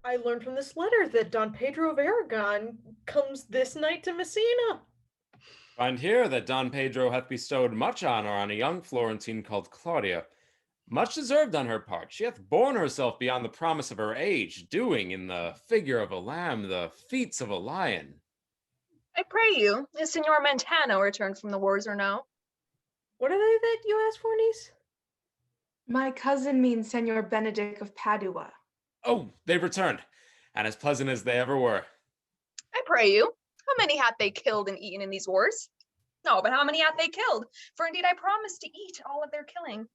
I learned from this letter that Don Pedro of Aragon comes this night to Messina. Find here that Don Pedro hath bestowed much honor on a young Florentine called Claudia. Much deserved on her part. She hath borne herself beyond the promise of her age, doing in the figure of a lamb the feats of a lion. I pray you, is Signor Montano returned from the wars or no? What are they that you asked for, niece? My cousin means Senor Benedict of Padua. Oh, they've returned, and as pleasant as they ever were. I pray you, how many hath they killed and eaten in these wars? No, but how many hath they killed? For indeed I promise to eat all of their killing.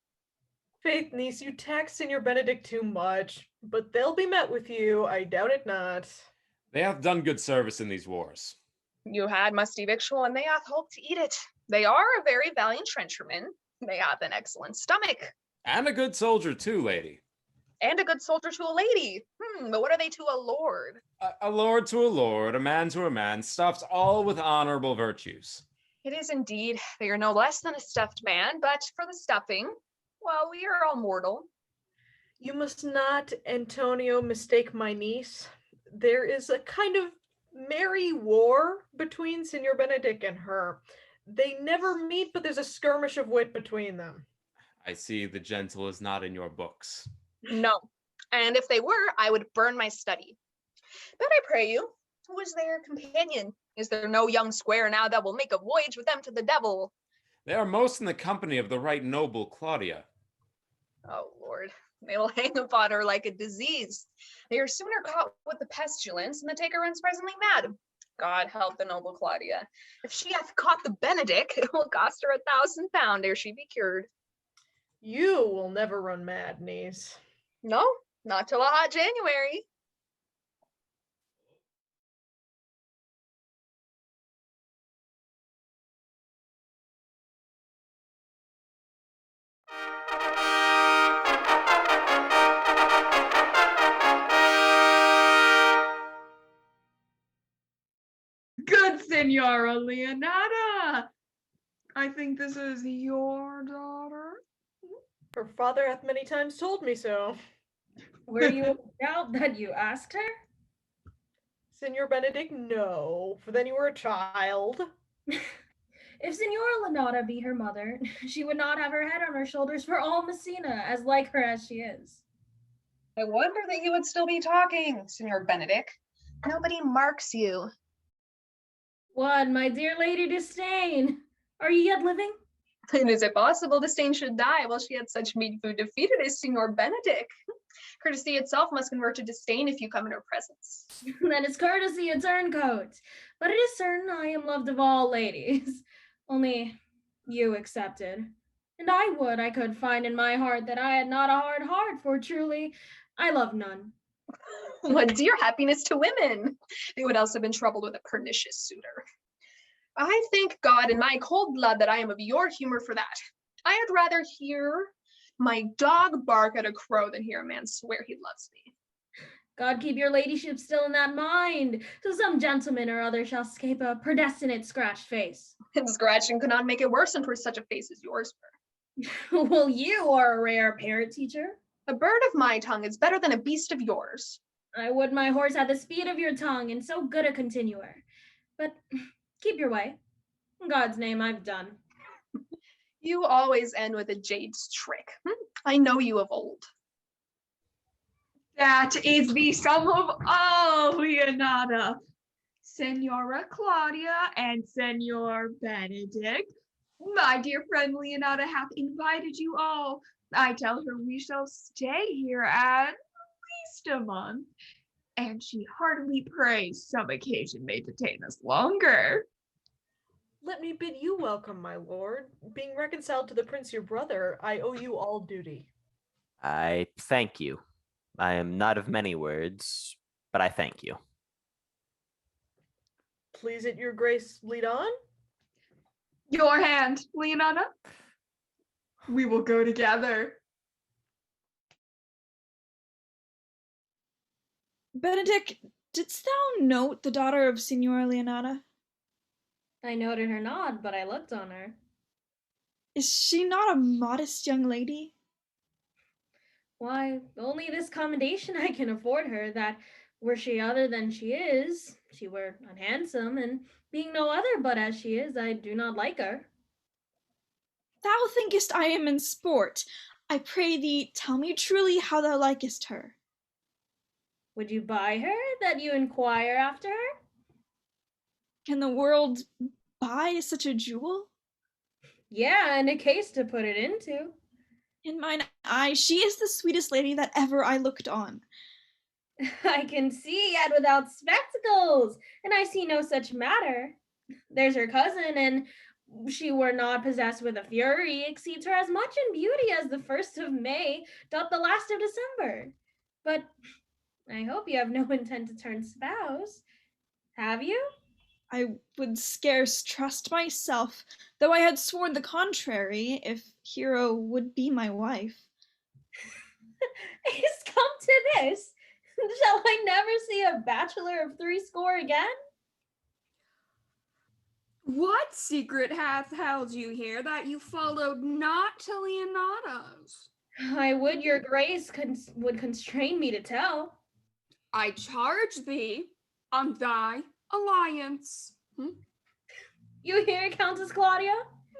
Faith, niece, you tax Senor Benedict too much, but they'll be met with you, I doubt it not. They hath done good service in these wars. You had musty victual, and they hath hoped to eat it. They are a very valiant trencherman. They hath an excellent stomach. And a good soldier too, lady. And a good soldier to a lady. But what are they to a lord? A lord to a lord, a man to a man, stuffed all with honorable virtues. It is indeed. They are no less than a stuffed man, but for the stuffing, well, we are all mortal. You must not, Antonio, mistake my niece. There is a kind of merry war between Senor Benedict and her. They never meet, but there's a skirmish of wit between them. I see the gentle is not in your books. No. And if they were, I would burn my study. But I pray you, who is their companion? Is there no young squire now that will make a voyage with them to the devil? They are most in the company of the right noble Claudia. Oh, Lord, they will hang upon her like a disease. They are sooner caught with the pestilence, and the taker runs presently mad. God help the noble Claudia. If she hath caught the Benedict, it will cost her £1,000 ere she be cured. You will never run mad, niece. No, not till a hot January. Good Senora Leonata! I think this is your daughter. Her father hath many times told me so. Were you in doubt that you asked her? Senor Benedict, no, for then you were a child. If Senora Lenata be her mother, she would not have her head on her shoulders for all Messina, as like her as she is. I wonder that you would still be talking, Senor Benedict. Nobody marks you. What, my dear Lady Disdain? Are you yet living? And is it possible Disdain should die while she had such meat food defeated as Senor Benedict? Courtesy itself must convert to disdain if you come in her presence. Then it's courtesy a turncoat. But it is certain I am loved of all ladies, only you excepted. And I could find in my heart that I had not a hard heart, for truly I love none. What dear happiness to women! They would else have been troubled with a pernicious suitor. I thank God in my cold blood that I am of your humor for that. I had rather hear my dog bark at a crow than hear a man swear he loves me. God keep your ladyship still in that mind, so some gentleman or other shall escape a predestinate scratched face. And scratching could not make it worse than for such a face as yours were. Well, you are a rare parrot teacher. A bird of my tongue is better than a beast of yours. I would my horse had the speed of your tongue, and so good a continuer. But keep your way. In God's name, I've done. You always end with a jade's trick. I know you of old. That is the sum of all, Leonata. Senora Claudia and Senor Benedict. My dear friend Leonata hath invited you all. I tell her we shall stay here at least a month, and she heartily prays some occasion may detain us longer. Let me bid you welcome, my lord. Being reconciled to the prince your brother, I owe you all duty. I thank you. I am not of many words, but I thank you. Please it your grace lead on? Your hand, Leonata. We will go together. Benedict, didst thou note the daughter of Signora Leonata? I noted her not, but I looked on her. Is she not a modest young lady? Why, only this commendation I can afford her, that Were she other than she is, she were unhandsome, and being no other but as she is, I do not like her. Thou thinkest I am in sport. I pray thee, tell me truly how thou likest her. Would you buy her, that you inquire after her? Can the world buy such a jewel? Yeah, and a case to put it into. In mine eye, she is the sweetest lady that ever I looked on. I can see yet without spectacles, and I see no such matter. There's her cousin, and she were not possessed with a fury, exceeds her as much in beauty as the 1st of May doth the last of December. But I hope you have no intent to turn spouse. Have you? I would scarce trust myself, though I had sworn the contrary, if Hero would be my wife. It's come to this. Shall I never see a bachelor of threescore again? What secret hath held you here that you followed not to Leonato's? I would your grace would constrain me to tell. I charge thee on thy alliance. You hear, Countess Claudia?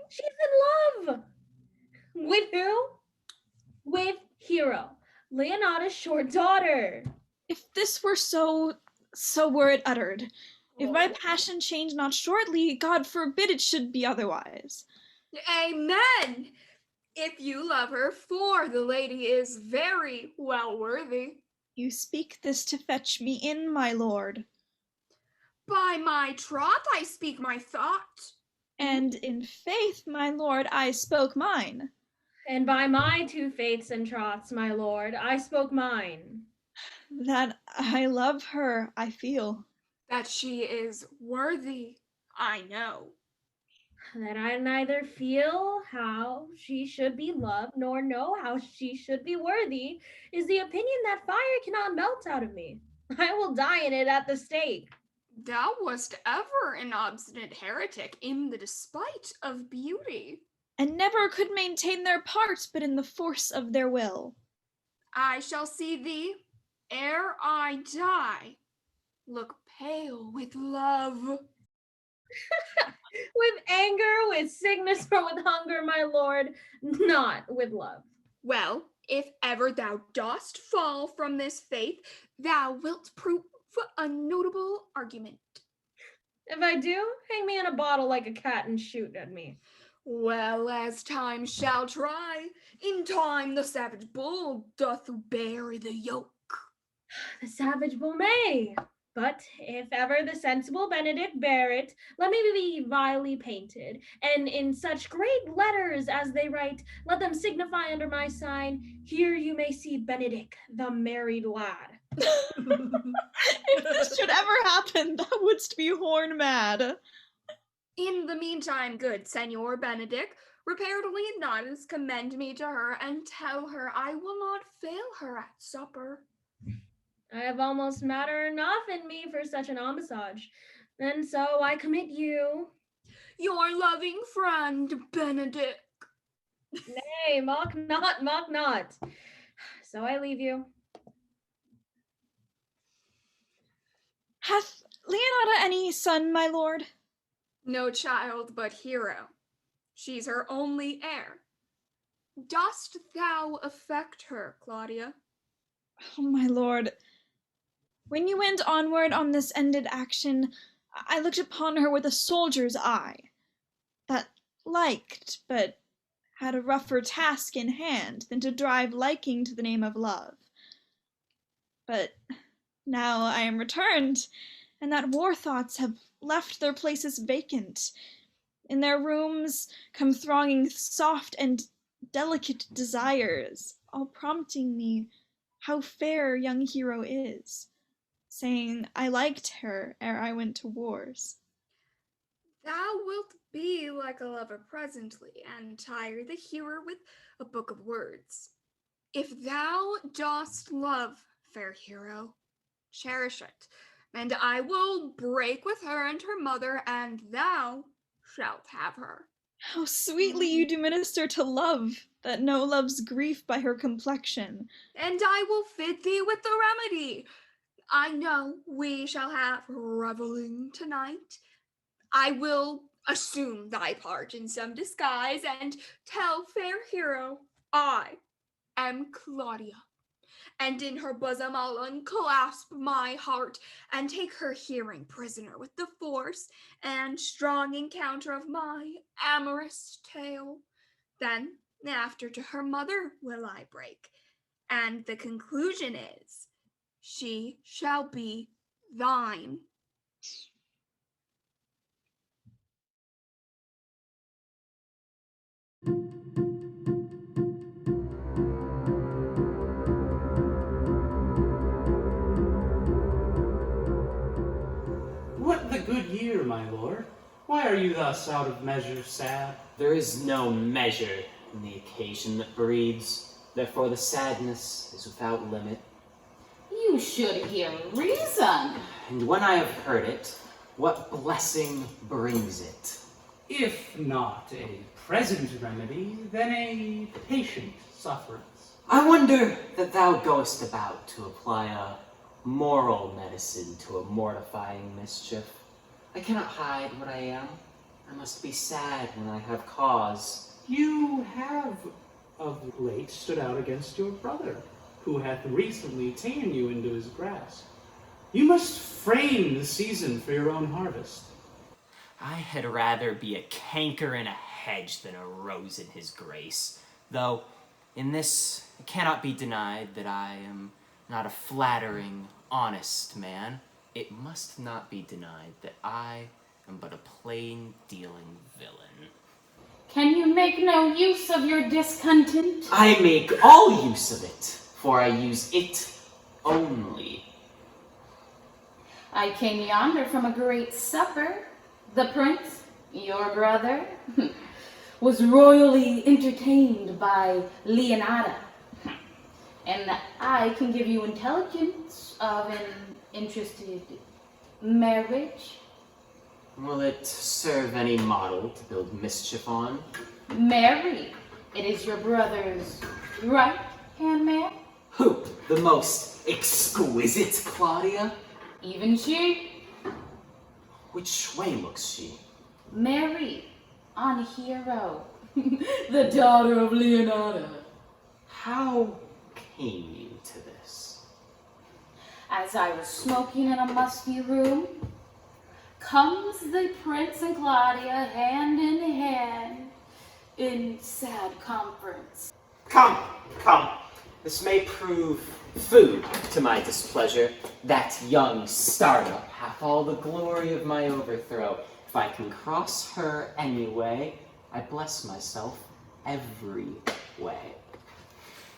She's in love. With who? With Hero, Leonato's short daughter. If this were so were it uttered. If my passion change not shortly, God forbid it should be otherwise. Amen. If you love her, for the lady is very well worthy. You speak this to fetch me in, my lord. By my troth, I speak my thought. And in faith, my lord, I spoke mine. And by my 2 faiths and troths, my lord, I spoke mine. That I love her, I feel. That she is worthy, I know. That I neither feel how she should be loved, nor know how she should be worthy, is the opinion that fire cannot melt out of me. I will die in it at the stake. Thou wast ever an obstinate heretic in the despite of beauty. And never could maintain their part but in the force of their will. I shall see thee, ere I die, look pale with love. With anger, with sickness, or with hunger, my lord, not with love. Well, if ever thou dost fall from this faith, thou wilt prove a notable argument. If I do, hang me in a bottle like a cat and shoot at me. Well, as time shall try, in time the savage bull doth bear the yoke. The savage bull may, but if ever the sensible Benedict bear it, let me be vilely painted, and in such great letters as they write, let them signify under my sign, here you may see Benedict, the married lad. If this should ever happen, thou wouldst be horn mad. In the meantime, good Senor Benedict, repair to Leonatus, commend me to her, and tell her I will not fail her at supper. I have almost matter enough in me for such an homage, and so I commit you. Your loving friend, Benedict. Nay, mock not, mock not. So I leave you. Hath Leonata any son, my lord? No child but Hero. She's her only heir. Dost thou affect her, Claudia? Oh, my lord, when you went onward on this ended action, I looked upon her with a soldier's eye, that liked, but had a rougher task in hand than to drive liking to the name of love. But now I am returned, and that war thoughts have left their places vacant. In their rooms come thronging soft and delicate desires, all prompting me how fair young Hero is, saying I liked her ere I went to wars. Thou wilt be like a lover presently, and tire the hearer with a book of words. If thou dost love, fair Hero, cherish it, and I will break with her and her mother, and thou shalt have her. How sweetly you do minister to love, that no loves grief by her complexion. And I will fit thee with the remedy. I know we shall have reveling tonight. I will assume thy part in some disguise and tell fair hero I am Claudia. And in her bosom I'll unclasp my heart and take her hearing prisoner with the force and strong encounter of my amorous tale. Then after to her mother will I break, and the conclusion is she shall be thine. What the good year, my lord? Why are you thus out of measure sad? There is no measure in the occasion that breeds, therefore the sadness is without limit. You should hear reason. And when I have heard it, what blessing brings it? If not a present remedy, then a patient sufferance. I wonder that thou goest about to apply a moral medicine to a mortifying mischief. I cannot hide what I am. I must be sad when I have cause. You have of late stood out against your brother, who hath recently ta'en you into his grasp. You must frame the season for your own harvest. I had rather be a canker in a hedge than a rose in his grace. Though, in this, it cannot be denied that I am not a flattering, honest man. It must not be denied that I am but a plain-dealing villain. Can you make no use of your discontent? I make all use of it, for I use it only. I came yonder from a great supper. The prince, your brother, was royally entertained by Leonada. And I can give you intelligence of an interested marriage. Will it serve any model to build mischief on? Mary, it is your brother's right-hand man. Who? The most exquisite Claudia? Even she. Which way looks she? Mary, on Hero, the daughter of Leonada. How came you to this? As I was smoking in a musty room, comes the prince and Claudia hand in hand in sad conference. Come, come. This may prove food to my displeasure. That young startup hath all the glory of my overthrow. If I can cross her anyway, I bless myself every way.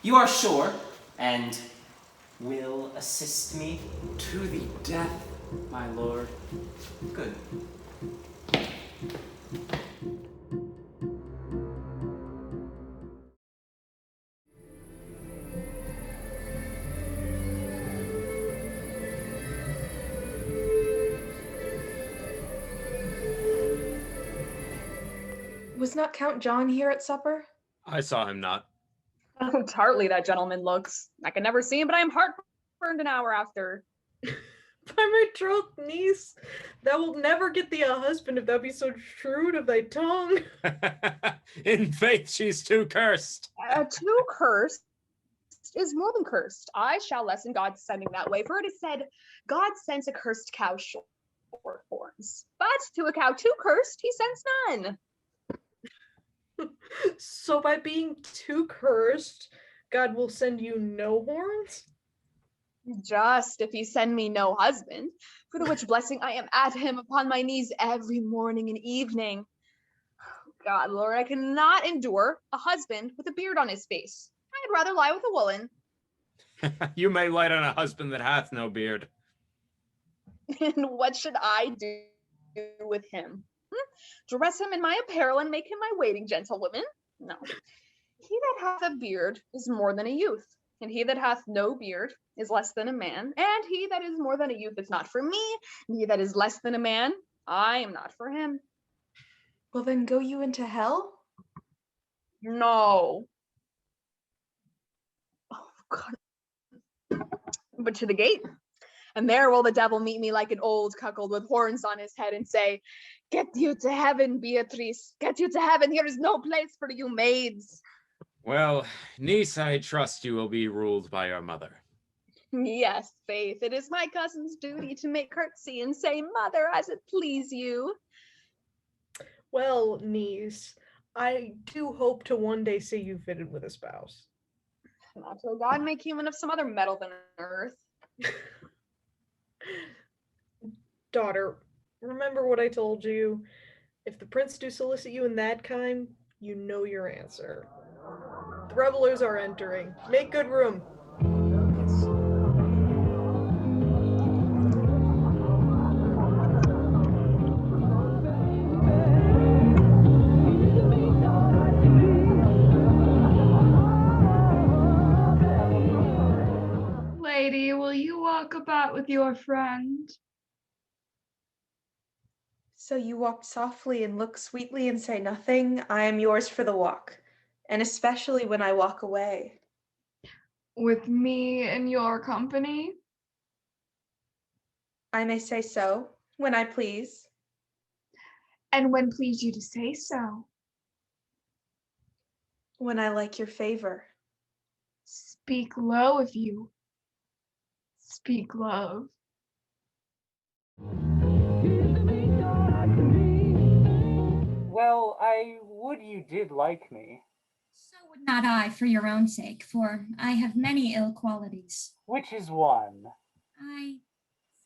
You are sure, and will assist me? To the death, my lord. Good. Was not Count John here at supper? I saw him not. Oh, tartly that gentleman looks. I can never see him, but I am heartburned an hour after. By my troth, niece, thou wilt never get thee a husband if thou be so shrewd of thy tongue. In faith, she's too cursed. Too cursed is more than cursed. I shall lessen God's sending that way, for it is said, God sends a cursed cow short horns. But to a cow too cursed, he sends none. So by being too cursed, God will send you no horns? Just if he send me no husband, for the which blessing I am at him upon my knees every morning and evening. God, Lord, I cannot endure a husband with a beard on his face. I'd rather lie with a woolen. You may light on a husband that hath no beard. And what should I do with him? Dress him in my apparel and make him my waiting gentlewoman? No. He that hath a beard is more than a youth, and he that hath no beard is less than a man, and he that is more than a youth is not for me, and he that is less than a man, I am not for him. Well, then go you into hell? No. Oh, God. But to the gate. And there will the devil meet me like an old cuckold with horns on his head and say, "Get you to heaven, Beatrice. Get you to heaven. Here is no place for you maids." Well, niece, I trust you will be ruled by your mother. Yes, Faith, it is my cousin's duty to make curtsy and say, "Mother, as it please you." Well, niece, I do hope to one day see you fitted with a spouse. Not till God make human of some other metal than earth. Daughter, remember what I told you? If the prince do solicit you in that kind, you know your answer. The revelers are entering. Make good room. Lady, will you walk about with your friend? So you walk softly and look sweetly and say nothing. I am yours for the walk, and especially when I walk away. With me in your company? I may say so, when I please. And when please you to say so? When I like your favor. Speak low if you speak love. Well, I would you did like me. So would not I for your own sake, for I have many ill qualities. Which is one? I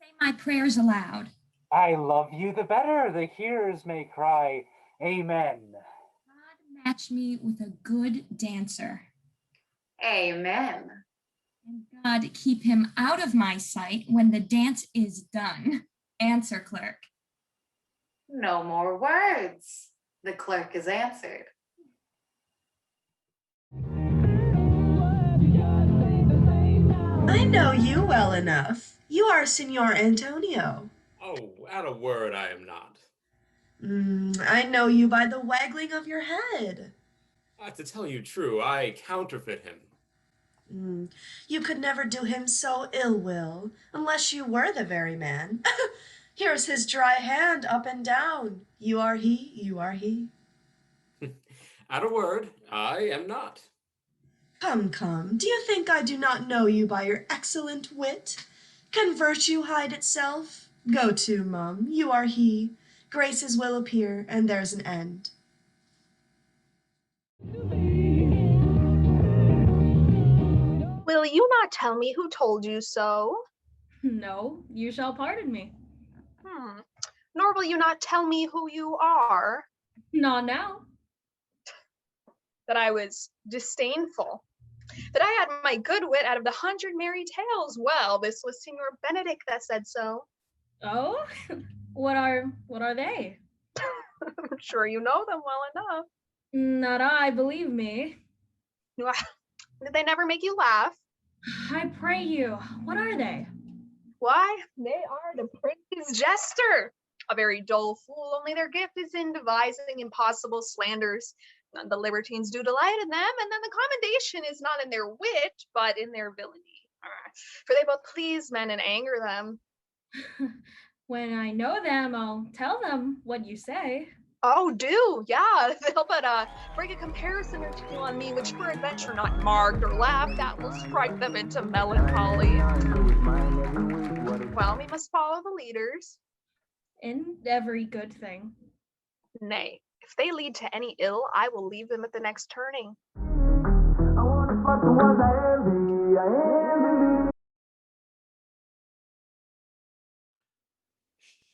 say my prayers aloud. I love you the better, the hearers may cry, Amen. God match me with a good dancer. Amen. And God keep him out of my sight when the dance is done. Answer, clerk. No more words. The clerk is answered. I know you well enough. You are Signor Antonio. Oh, at a word, I am not. I know you by the waggling of your head. To tell you true, I counterfeit him. You could never do him so ill will, unless you were the very man. Here's his dry hand up and down. You are he, you are he. At a word, I am not. Come, come, do you think I do not know you by your excellent wit? Can virtue hide itself? Go to, mum, you are he. Graces will appear, and there's an end. Will you not tell me who told you so? No, you shall pardon me. Nor will you not tell me who you are? Not now. That I was disdainful. That I had my good wit out of the 100 merry tales. Well, this was Signor Benedict that said so. Oh? What are they? I'm sure you know them well enough. Not I, believe me. Did they never make you laugh? I pray you, what are they? Why, they are the prince's jester. A very dull fool, only their gift is in devising impossible slanders. And the libertines do delight in them, and then the commendation is not in their wit, but in their villainy. For they both please men and anger them. When I know them, I'll tell them what you say. Oh, do, yeah. They'll but break a comparison or two on me, which peradventure not marked or laughed at will strike them into melancholy. Well, we must follow the leaders. In every good thing. Nay, if they lead to any ill, I will leave them at the next turning.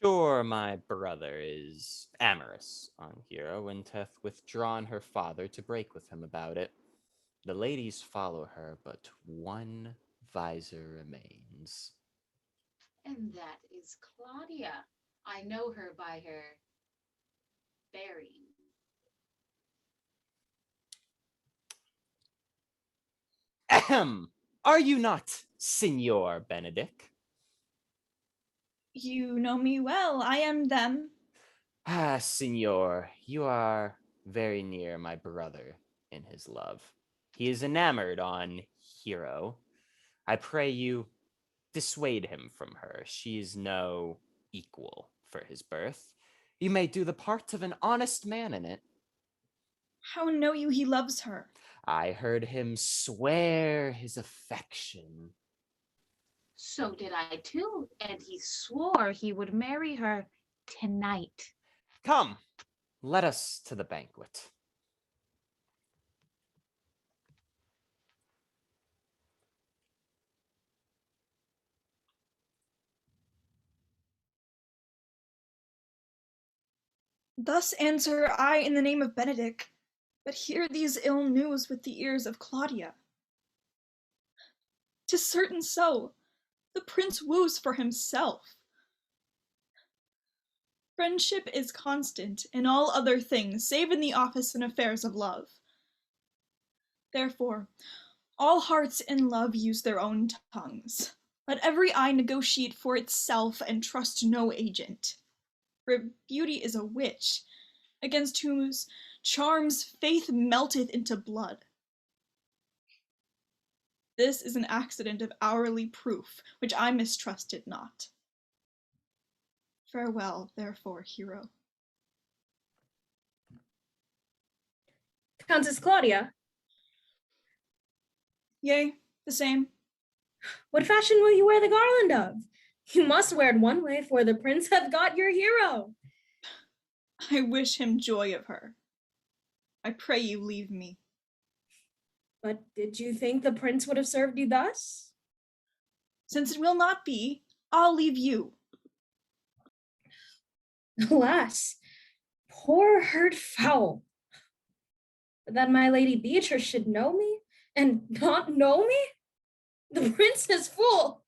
Sure, my brother is amorous on Hero and hath withdrawn her father to break with him about it. The ladies follow her, but one visor remains. And that is Claudia. I know her by her bearing. Ahem! Are you not Signor Benedict? You know me well. I am them. Ah, Signor, you are very near my brother in his love. He is enamored on Hero. I pray you, dissuade him from her. She's no equal for his birth. You may do the part of an honest man in it. How know you he loves her? I heard him swear his affection. So did I too, and he swore he would marry her tonight. Come, let us to the banquet. Thus answer I in the name of Benedick, but hear these ill news with the ears of Claudia. 'Tis certain so, the prince woos for himself. Friendship is constant in all other things, save in the office and affairs of love. Therefore, all hearts in love use their own tongues. Let every eye negotiate for itself and trust no agent. For beauty is a witch, against whose charms faith melteth into blood. This is an accident of hourly proof, which I mistrusted not. Farewell, therefore, hero. Countess Claudia. Yea, the same. What fashion will you wear the garland of? You must wear it one way, for the prince hath got your hero. I wish him joy of her. I pray you leave me. But did you think the prince would have served you thus? Since it will not be, I'll leave you. Alas, poor hurt fowl. That my lady Beatrice should know me, and not know me? The prince is fool.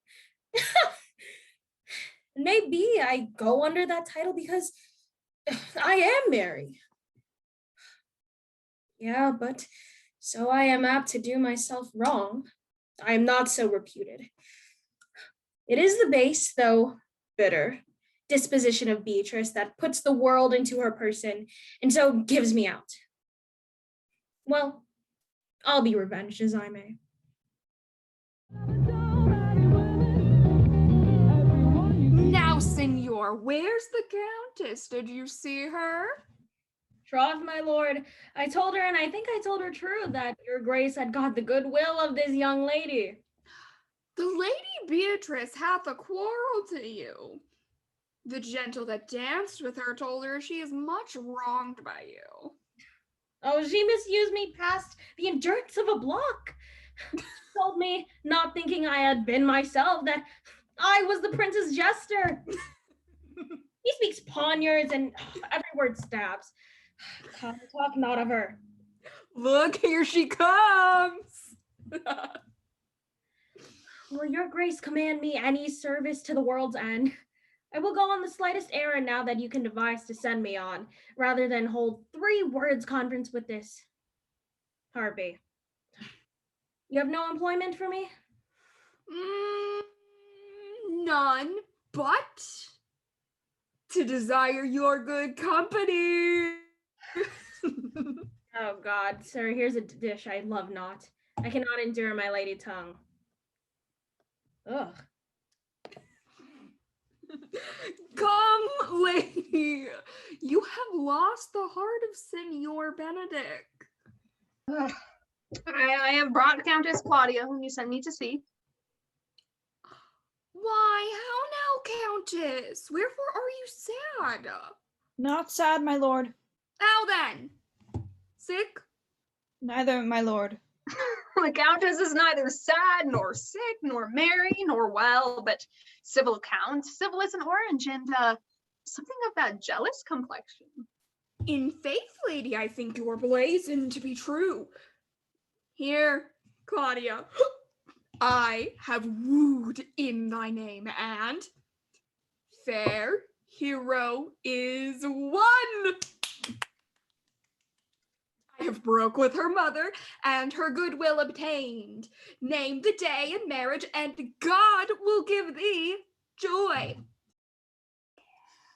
Maybe I go under that title because I am Mary. Yeah, but so I am apt to do myself wrong. I am not so reputed. It is the base, though bitter, disposition of Beatrice that puts the world into her person and so gives me out. Well, I'll be revenged as I may. Now, senor, where's the countess? Did you see her? Troth, my lord, I told her, and I think I told her true, that your grace had got the goodwill of this young lady. The lady Beatrice hath a quarrel to you. The gentle that danced with her told her she is much wronged by you. Oh, she misused me past the endurance of a block. She told me, not thinking I had been myself, that I was the prince's jester. He speaks poniards and every word stabs. Come, talk not of her. Look, here she comes. Will your grace command me any service to the world's end? I will go on the slightest errand now that you can devise to send me on, rather than hold 3 words conference with this harpy. You have no employment for me? None, but to desire your good company. Oh God, sir, here's a dish I love not. I cannot endure my lady tongue. Ugh. Come, lady. You have lost the heart of Senor Benedick. I have brought Countess Claudia, whom you sent me to see. Why, how now, Countess? Wherefore are you sad? Not sad, my lord. How then? Sick? Neither, my lord. The Countess is neither sad, nor sick, nor merry, nor well, but civil count, civil as an orange, and something of that jealous complexion. In faith, lady, I think your blazon to be true. Here, Claudia, I have wooed in thy name, and fair hero is won. I have broke with her mother, and her goodwill obtained. Name the day in marriage, and God will give thee joy.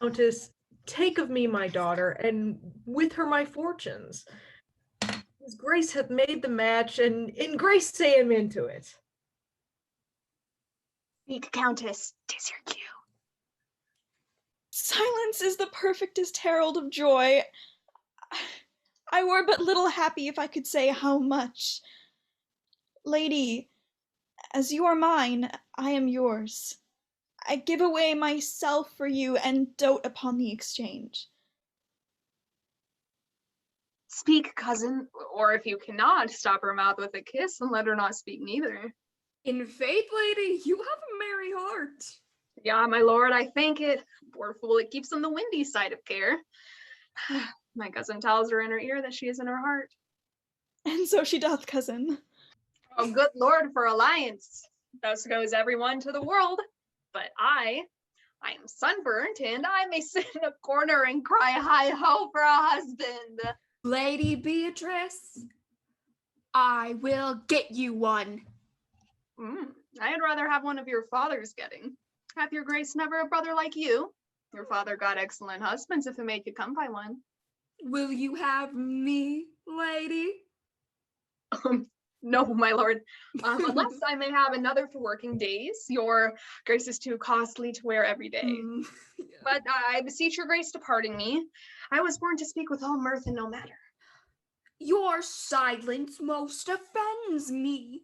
Countess, take of me my daughter, and with her my fortunes. His grace hath made the match, and in grace say him into it. Speak, Countess, 'tis your cue. Silence is the perfectest herald of joy. I were but little happy if I could say how much. Lady, as you are mine, I am yours. I give away myself for you and dote upon the exchange. Speak, cousin, or if you cannot, stop her mouth with a kiss and let her not speak neither. In faith, lady, you have a merry heart. Yeah, my lord, I think it. Poor fool, it keeps on the windy side of care. My cousin tells her in her ear that she is in her heart. And so she doth, cousin. Oh, good lord, for alliance. Thus goes everyone to the world. But I am sunburnt, and I may sit in a corner and cry hi-ho for a husband. Lady Beatrice, I will get you one. I'd rather have one of your father's getting. Hath your grace never a brother like you? Your father got excellent husbands if it made you come by one. Will you have me, lady? No, my lord. Unless I may have another for working days. Your grace is too costly to wear every day. Yeah. But I beseech your grace to pardon me. I was born to speak with all mirth and no matter. Your silence most offends me.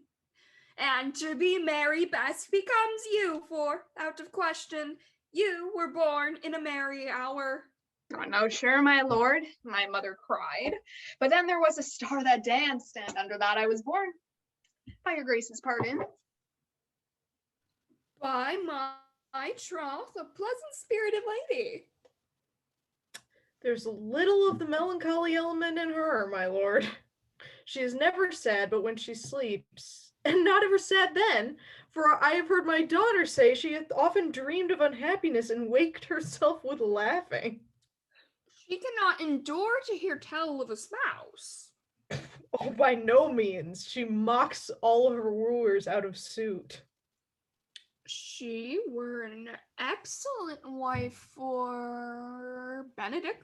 And to be merry best becomes you, for, out of question, you were born in a merry hour. Oh, no, sure, my lord. My mother cried. But then there was a star that danced, and under that I was born. By your grace's pardon. By my troth, a pleasant-spirited lady. There's a little of the melancholy element in her, my lord. She is never sad but when she sleeps, and not ever sad then, for I have heard my daughter say she hath often dreamed of unhappiness and waked herself with laughing. She cannot endure to hear tell of a spouse. Oh, by no means. She mocks all her wooers out of suit. She were an excellent wife for Benedict.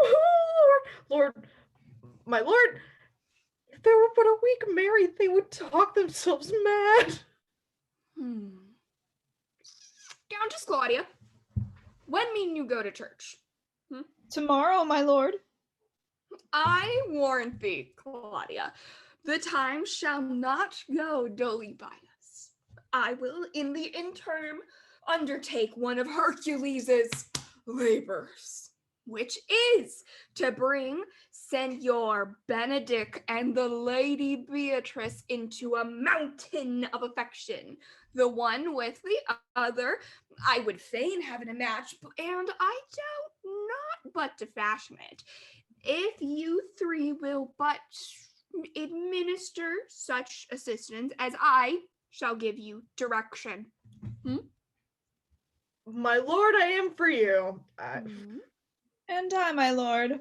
Oh, Lord, my lord, if they were but a week married, they would talk themselves mad. Countess Claudia, when mean you go to church? Tomorrow, my lord. I warrant thee, Claudia, the time shall not go dully by us. I will in the interim undertake one of Hercules's labors, which is to bring Senor Benedict and the Lady Beatrice into a mountain of affection. The one with the other, I would fain have in a match, and I doubt not but to fashion it. If you three will but administer such assistance as I shall give you direction. My lord, I am for you. And I, my lord.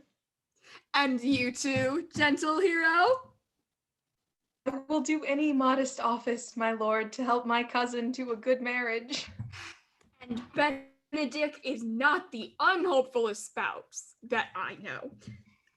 And you too, gentle hero? I will do any modest office, my lord, to help my cousin to a good marriage. And Benedict is not the unhopefulest spouse that I know.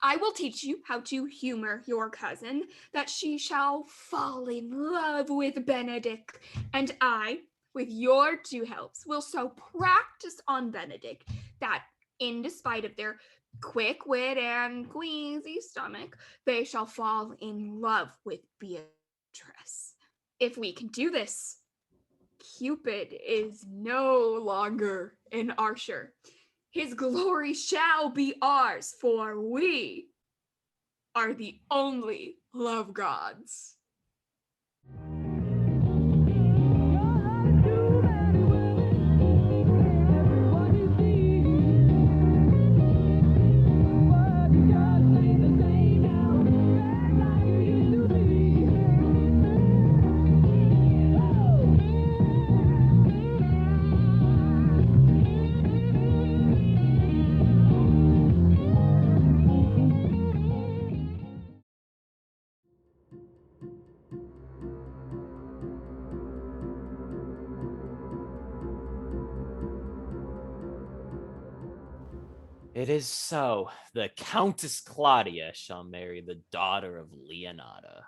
I will teach you how to humor your cousin, that she shall fall in love with Benedict, and I, with your two helps, will so practice on Benedict that, in despite of their quick wit and queasy stomach, they shall fall in love with Beatrice. If we can do this, Cupid is no longer an archer. His glory shall be ours, for we are the only love gods. It is so. The Countess Claudia shall marry the daughter of Leonata.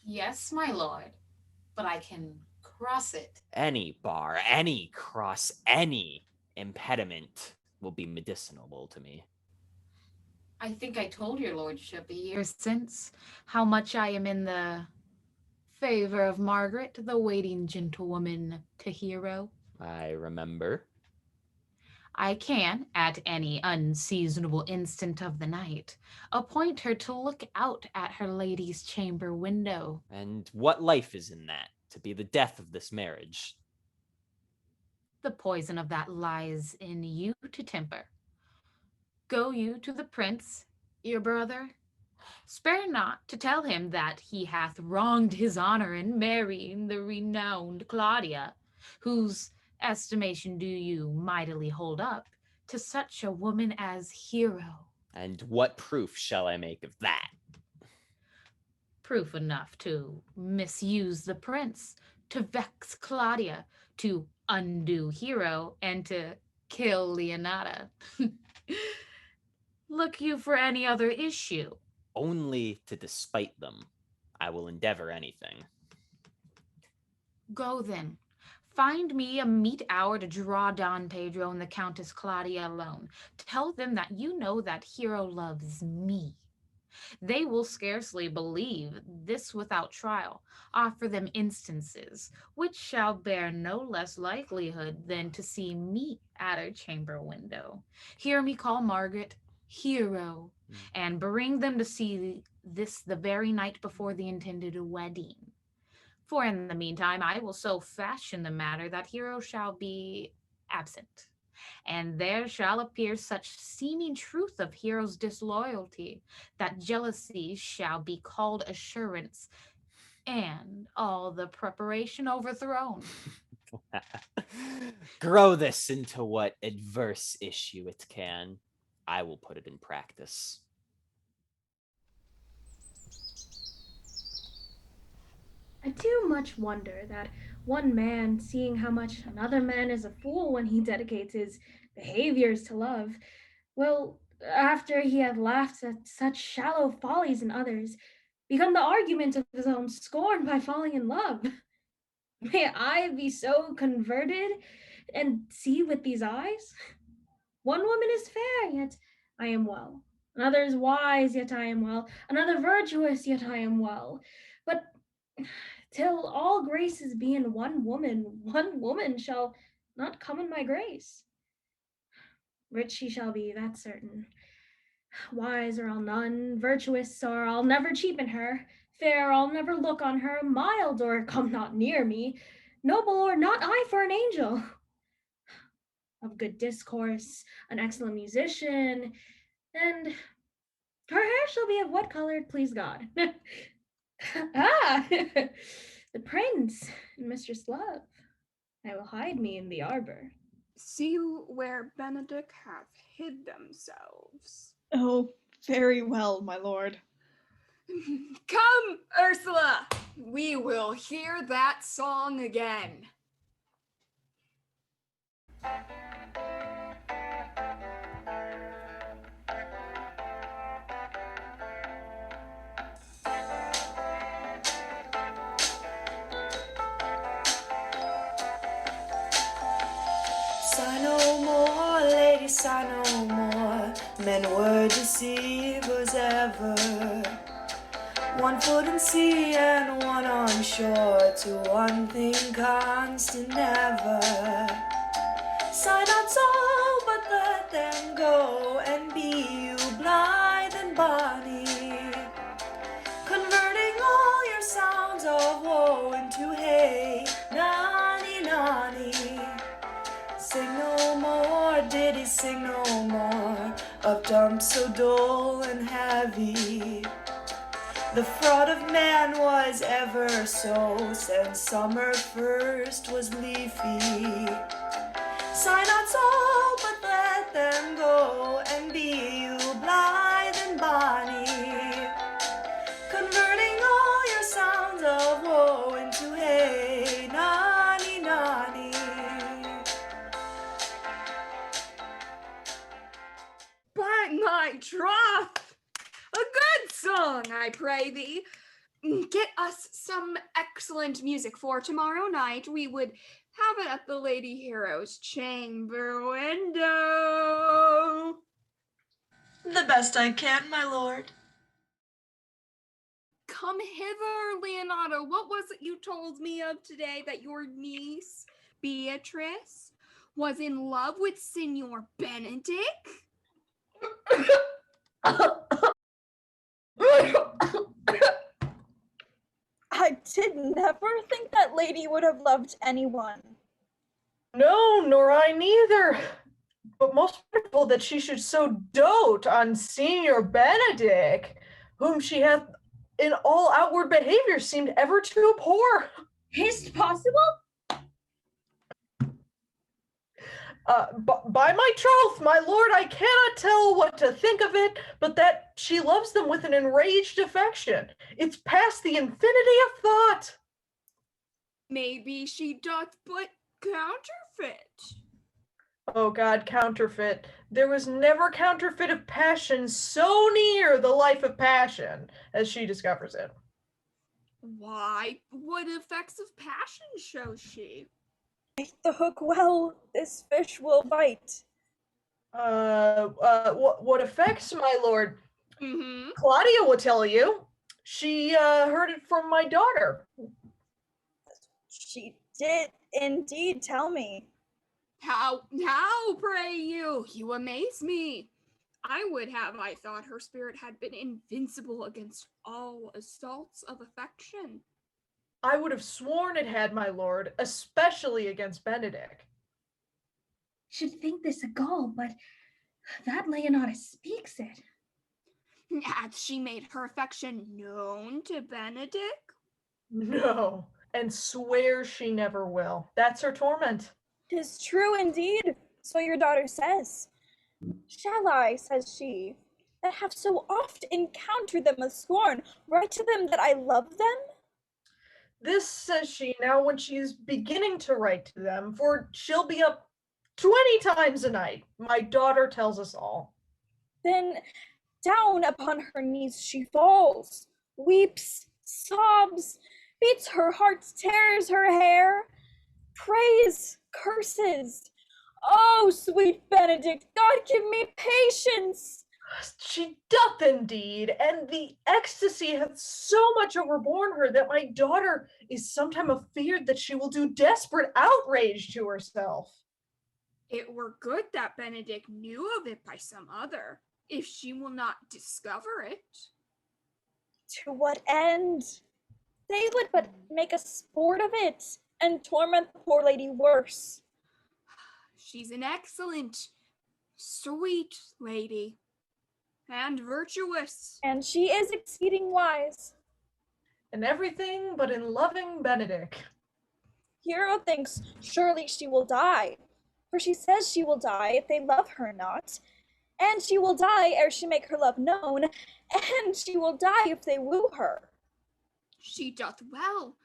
Yes, my lord. but I can cross it. Any bar, any cross, any impediment will be medicinable to me. I think I told your lordship a year since how much I am in the favor of Margaret, the waiting gentlewoman to Hero. I remember. I can, at any unseasonable instant of the night, appoint her to look out at her lady's chamber window. And what life is in that, to be the death of this marriage? The poison of that lies in you to temper. Go you to the prince, your brother. Spare not to tell him that he hath wronged his honor in marrying the renowned Claudia, whose estimation do you mightily hold up to such a woman as Hero. And what proof shall I make of that? Proof enough to misuse the prince, to vex Claudia, to undo Hero, and to kill Leonata. Look you for any other issue? Only to despite them. I will endeavor anything. Go then. Find me a meet hour to draw Don Pedro and the Countess Claudia alone. Tell them that you know that Hero loves me. They will scarcely believe this without trial. Offer them instances, which shall bear no less likelihood than to see me at her chamber window. Hear me call Margaret Hero, and bring them to see this the very night before the intended wedding. For in the meantime, I will so fashion the matter that Hero shall be absent, and there shall appear such seeming truth of Hero's disloyalty that jealousy shall be called assurance, and all the preparation overthrown. Grow this into what adverse issue it can. I will put it in practice. I do much wonder that one man, seeing how much another man is a fool when he dedicates his behaviors to love, will, after he had laughed at such shallow follies in others, become the argument of his own scorn by falling in love. May I be so converted and see with these eyes? One woman is fair, yet I am well. Another is wise, yet I am well. Another virtuous, yet I am well. But till all graces be in one woman shall not come in my grace. Rich she shall be, that's certain. Wise or I'll none, virtuous or I'll never cheapen her, fair I'll never look on her, mild or come not near me, noble or not I for an angel. Of good discourse, an excellent musician, and her hair shall be of what color, please God. The prince and Mistress Love. I will hide me in the arbor. See where Benedict have hid themselves. Oh, very well, my lord. Come, Ursula! We will hear that song again. Sigh no more, lady, sigh no more. Men were deceivers ever. One foot in sea and one on shore, to one thing constant never. Sigh not so, but let them go, and be you blithe and bonny, converting all your sounds of woe into hey, nani, nani. Sing no more, ditty sing no more, of dumps so dull and heavy. The fraud of man was ever so, since summer first was leafy. Sigh not so, but let them go, and be you blithe and bonny, converting all your sounds of woe into hey, nani, nani. By my troth, a good song, I pray thee. get us some excellent music for tomorrow night. We would have it at the Lady Hero's chamber window. The best I can, my lord. Come hither, Leonardo. What was it you told me of today, that your niece, Beatrice, was in love with Signor Benedict? I did never think that lady would have loved anyone. No, nor I neither. But most wonderful that she should so dote on Senior Benedict, whom she hath in all outward behavior seemed ever to abhor. Is't possible? By my troth, my lord, I cannot tell what to think of it, but that she loves them with an enraged affection. It's past the infinity of thought. Maybe she doth but counterfeit. Oh God, counterfeit. There was never counterfeit of passion so near the life of passion as she discovers it. Why? What effects of passion shows she? Bait the hook well, this fish will bite. What effects, my lord? Mm-hmm. Claudia will tell you. She heard it from my daughter. She did indeed tell me. How, pray you? You amaze me. I would have, I thought her spirit had been invincible against all assaults of affection. I would have sworn it had, my lord, especially against Benedict. Should think this a gall, but that Leonardo speaks it. Hath she made her affection known to Benedict? No, and swears she never will. That's her torment. 'Tis true indeed, so your daughter says. Shall I, says she, that have so oft encountered them with scorn, write to them that I love them? This says she now when she is beginning to write to them, for she'll be up 20 times a night. My daughter tells us all. Then down upon her knees she falls, weeps, sobs, beats her heart, tears her hair, prays, curses. Oh, sweet Benedict, God give me patience. She doth indeed, and the ecstasy hath so much overborne her that my daughter is sometime afeared that she will do desperate outrage to herself. It were good that Benedict knew of it by some other, if she will not discover it. To what end? They would but make a sport of it, and torment the poor lady worse. She's an excellent, sweet lady, and virtuous. And she is exceeding wise. And everything but in loving Benedict. Hero thinks surely she will die, for she says she will die if they love her not, and she will die ere she make her love known, and she will die if they woo her. She doth well.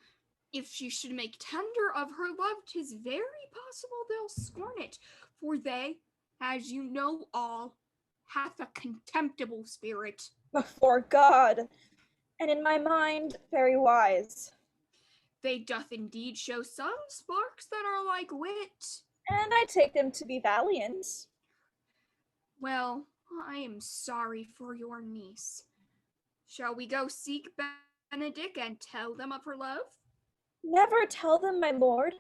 If she should make tender of her love, 'tis very possible they'll scorn it, for they, as you know all, hath a contemptible spirit. Before God, and in my mind very wise. They doth indeed show some sparks that are like wit. And I take them to be valiant. Well, I am sorry for your niece. Shall we go seek Benedict and tell them of her love? Never tell them, my lord.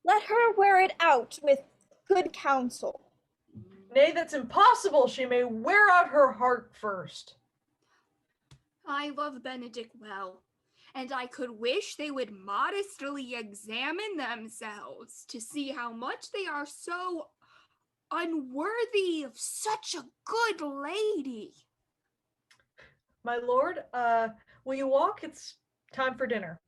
Let her wear it out with good counsel. Nay, that's impossible. She may wear out her heart first. I love Benedict well, and I could wish they would modestly examine themselves to see how much they are so unworthy of such a good lady. My lord, will you walk? It's time for dinner.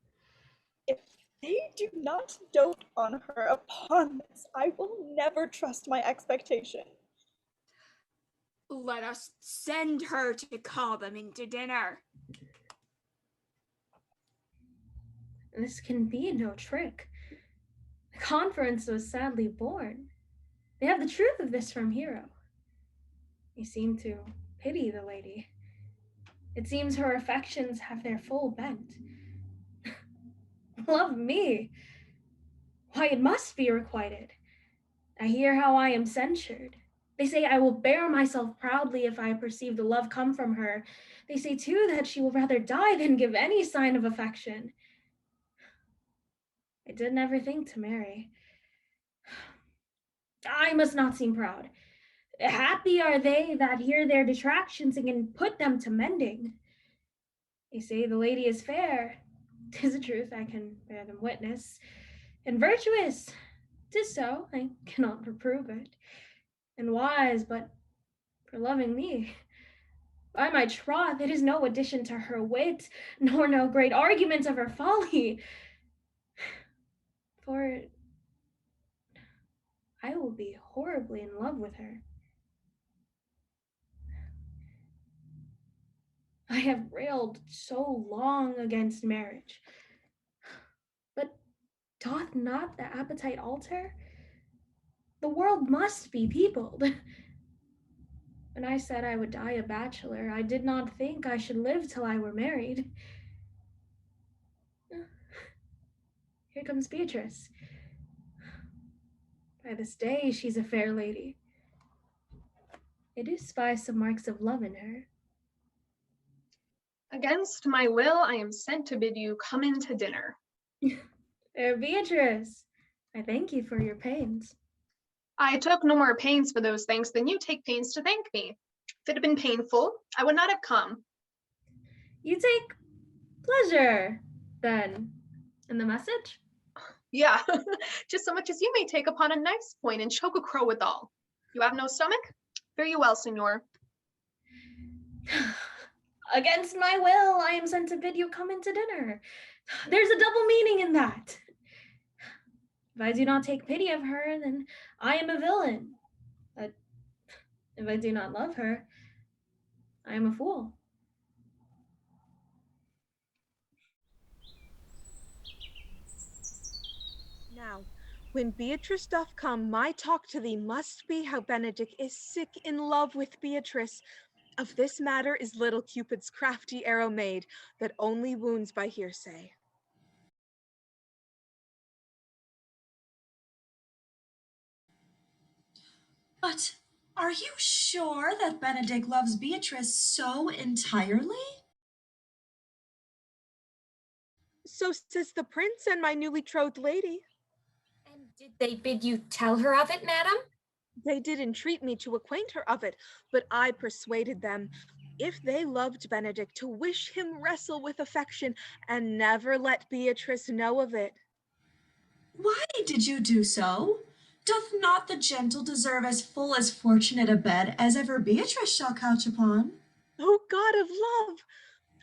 If they do not dote on her upon this, I will never trust my expectation. Let us send her to call them into dinner. This can be no trick. The conference was sadly born. They have the truth of this from Hero. They seem to pity the lady. It seems her affections have their full bent. Love me. Why, it must be requited. I hear how I am censured. They say I will bear myself proudly if I perceive the love come from her. They say too that she will rather die than give any sign of affection. I did never think to marry. I must not seem proud. Happy are they that hear their detractions and can put them to mending. They say the lady is fair. 'Tis a truth, I can bear them witness. And virtuous. 'Tis so, I cannot reprove it. And wise, but for loving me. By my troth, it is no addition to her wit, nor no great argument of her folly. For I will be horribly in love with her. I have railed so long against marriage. But doth not the appetite alter? The world must be peopled. When I said I would die a bachelor, I did not think I should live till I were married. Here comes Beatrice. By this day, she's a fair lady. I do spy some marks of love in her. Against my will, I am sent to bid you come in to dinner. Fair Beatrice, I thank you for your pains. I took no more pains for those things than you take pains to thank me. If it had been painful, I would not have come. You take pleasure, then, in the message? Yeah, just so much as you may take upon a knife's point and choke a crow withal. You have no stomach? Fare you well, senor. Against my will, I am sent to bid you come in to dinner. There's a double meaning in that. If I do not take pity of her, then I am a villain. But if I do not love her, I am a fool. Now, when Beatrice doth come, my talk to thee must be how Benedick is sick in love with Beatrice. Of this matter is little Cupid's crafty arrow made, that only wounds by hearsay. But are you sure that Benedick loves Beatrice so entirely? So says the prince and my newly betrothed lady. And did they bid you tell her of it, madam? They did entreat me to acquaint her of it, but I persuaded them, if they loved Benedick, to wish him wrestle with affection, and never let Beatrice know of it. Why did you do so? Doth not the gentle deserve as full as fortunate a bed as ever Beatrice shall couch upon? O God of love!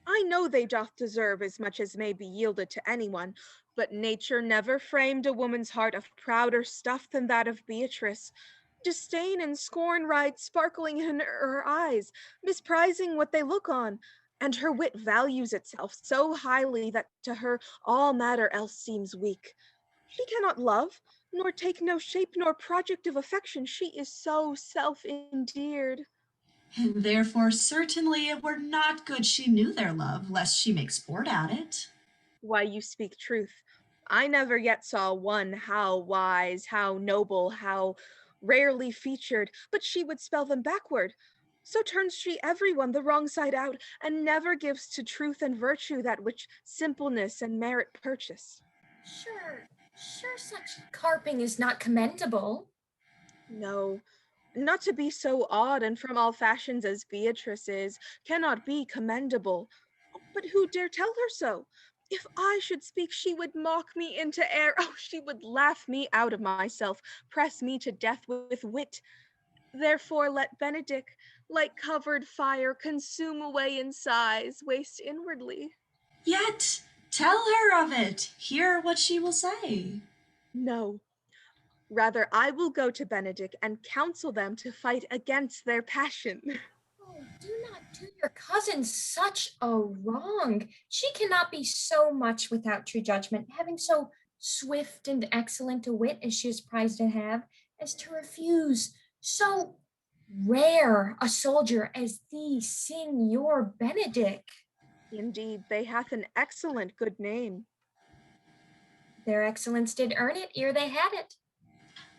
I know they doth deserve as much as may be yielded to anyone, but nature never framed a woman's heart of prouder stuff than that of Beatrice. Disdain and scorn ride sparkling in her eyes, misprizing what they look on, and her wit values itself so highly that to her all matter else seems weak. She cannot love, nor take no shape nor project of affection, she is so self-endeared. And therefore certainly it were not good she knew their love, lest she make sport at it. Why, you speak truth. I never yet saw one how wise, how noble, how rarely featured, but she would spell them backward. So turns she everyone the wrong side out, and never gives to truth and virtue that which simpleness and merit purchase. Sure such carping is not commendable. No, not to be so odd and from all fashions as Beatrice is, cannot be commendable. But who dare tell her so? If I should speak, she would mock me into air. Oh, she would laugh me out of myself, press me to death with wit. Therefore let Benedick, like covered fire, consume away in sighs, waste inwardly. Yet tell her of it. Hear what she will say. No. Rather, I will go to Benedick and counsel them to fight against their passion. Oh, do not do your cousin such a wrong. She cannot be so much without true judgment, having so swift and excellent a wit as she is prized to have, as to refuse so rare a soldier as thee, Signor Benedict. Indeed, they hath an excellent good name. Their excellence did earn it ere they had it.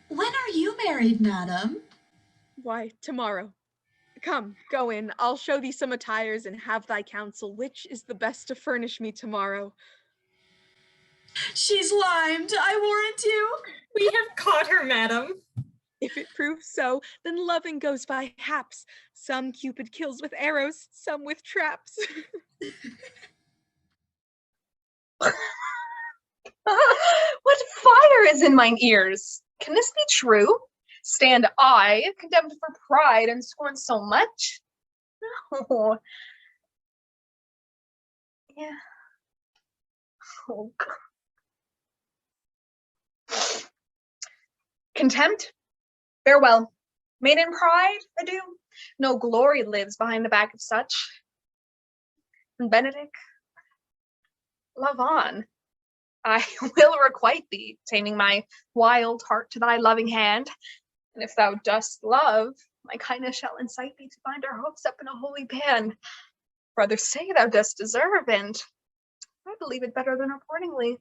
When are you married, madam? Why, tomorrow. Come, go in. I'll show thee some attires and have thy counsel which is the best to furnish me tomorrow. She's limed, I warrant you. We have caught her, madam. If it proves so, then loving goes by haps. Some Cupid kills with arrows, some with traps. What fire is in mine ears? Can this be true? Stand I, condemned for pride and scorn so much? No. Yeah. Oh, God. Contempt? Farewell. Maiden pride? Adieu. No glory lives behind the back of such. And Benedict, love on. I will requite thee, taming my wild heart to thy loving hand. And if thou dost love, my kindness shall incite thee to bind our hopes up in a holy band. For others say thou dost deserve, and I believe it better than accordingly.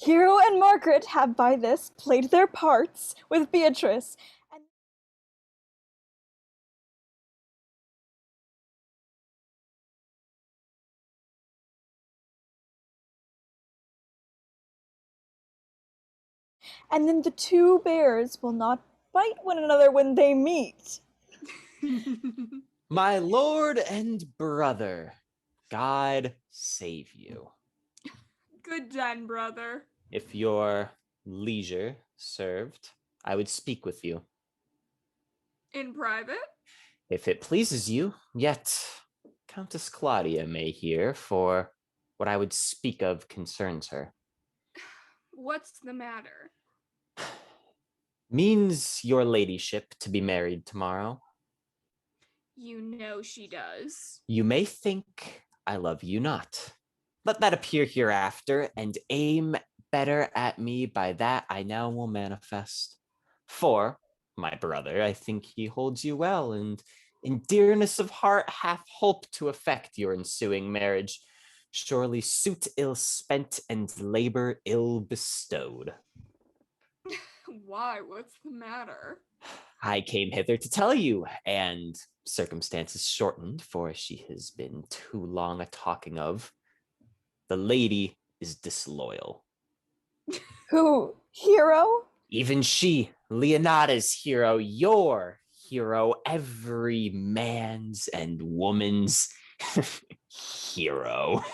Hero and Margaret have by this played their parts with Beatrice, and then the two bears will not bite one another when they meet. My lord and brother, God save you. Good den, brother. If your leisure served, I would speak with you. In private? If it pleases you, yet Countess Claudia may hear, for what I would speak of concerns her. What's the matter? Means your ladyship to be married tomorrow? You know she does. You may think I love you not. Let that appear hereafter, and aim better at me by that I now will manifest. For, my brother, I think he holds you well, and in dearness of heart hath hope to effect your ensuing marriage. Surely suit ill spent and labor ill bestowed. Why? What's the matter? I came hither to tell you, and circumstances shortened, for she has been too long a talking of. The lady is disloyal. Who? Hero? Even she, Leonada's hero, your hero, every man's and woman's hero.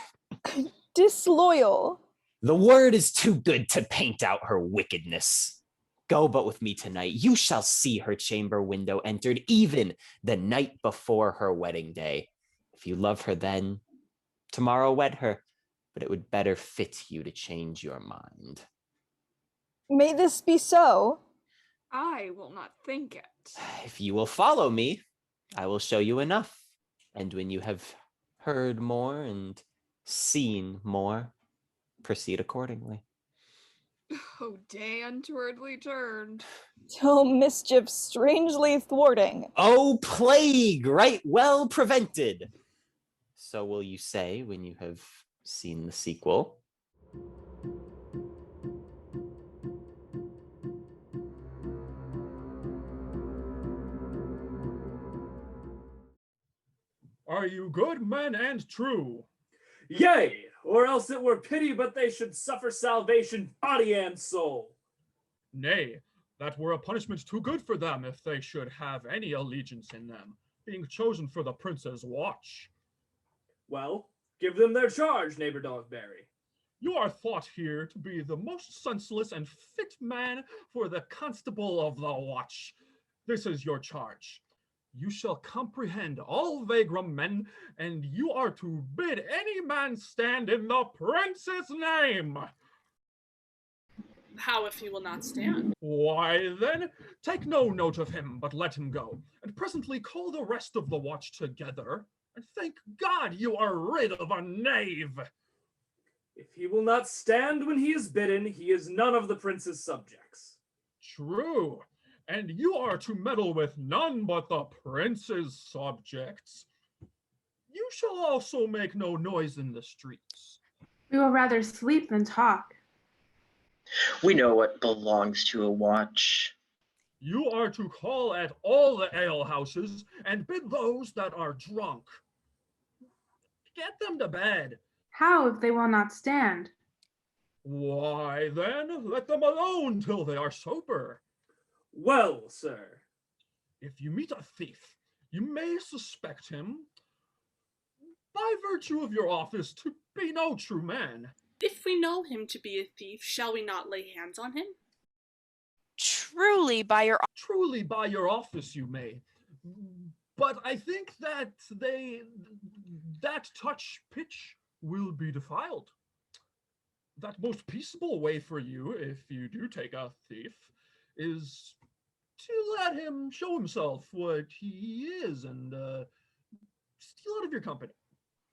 Disloyal. The word is too good to paint out her wickedness. Go but with me tonight. You shall see her chamber window entered even the night before her wedding day. If you love her then, tomorrow wed her, but it would better fit you to change your mind. May this be so. I will not think it. If you will follow me, I will show you enough. And when you have heard more and seen more, proceed accordingly. Oh, day untowardly turned. Till mischief strangely thwarting. Oh, plague, right well prevented. So will you say when you have seen the sequel? Are you good men and true? Yea, or else it were pity but they should suffer salvation, body and soul. Nay, that were a punishment too good for them if they should have any allegiance in them, being chosen for the prince's watch. Well, give them their charge, neighbor Dogberry. You are thought here to be the most senseless and fit man for the constable of the watch. This is your charge. You shall comprehend all Vagram men, and you are to bid any man stand in the prince's name. How if he will not stand? Why then, take no note of him, but let him go, and presently call the rest of the watch together, and thank God you are rid of a knave. If he will not stand when he is bidden, he is none of the prince's subjects. True, and you are to meddle with none but the prince's subjects. You shall also make no noise in the streets. We will rather sleep than talk. We know what belongs to a watch. You are to call at all the alehouses and bid those that are drunk. Get them to bed. How if they will not stand? Why then, let them alone till they are sober. Well, sir. If you meet a thief, you may suspect him, by virtue of your office, to be no true man. If we know him to be a thief, shall we not lay hands on him? Truly by your office you may. But I think that that touch pitch will be defiled. That most peaceable way for you, if you do take a thief, is to let him show himself what he is and steal out of your company.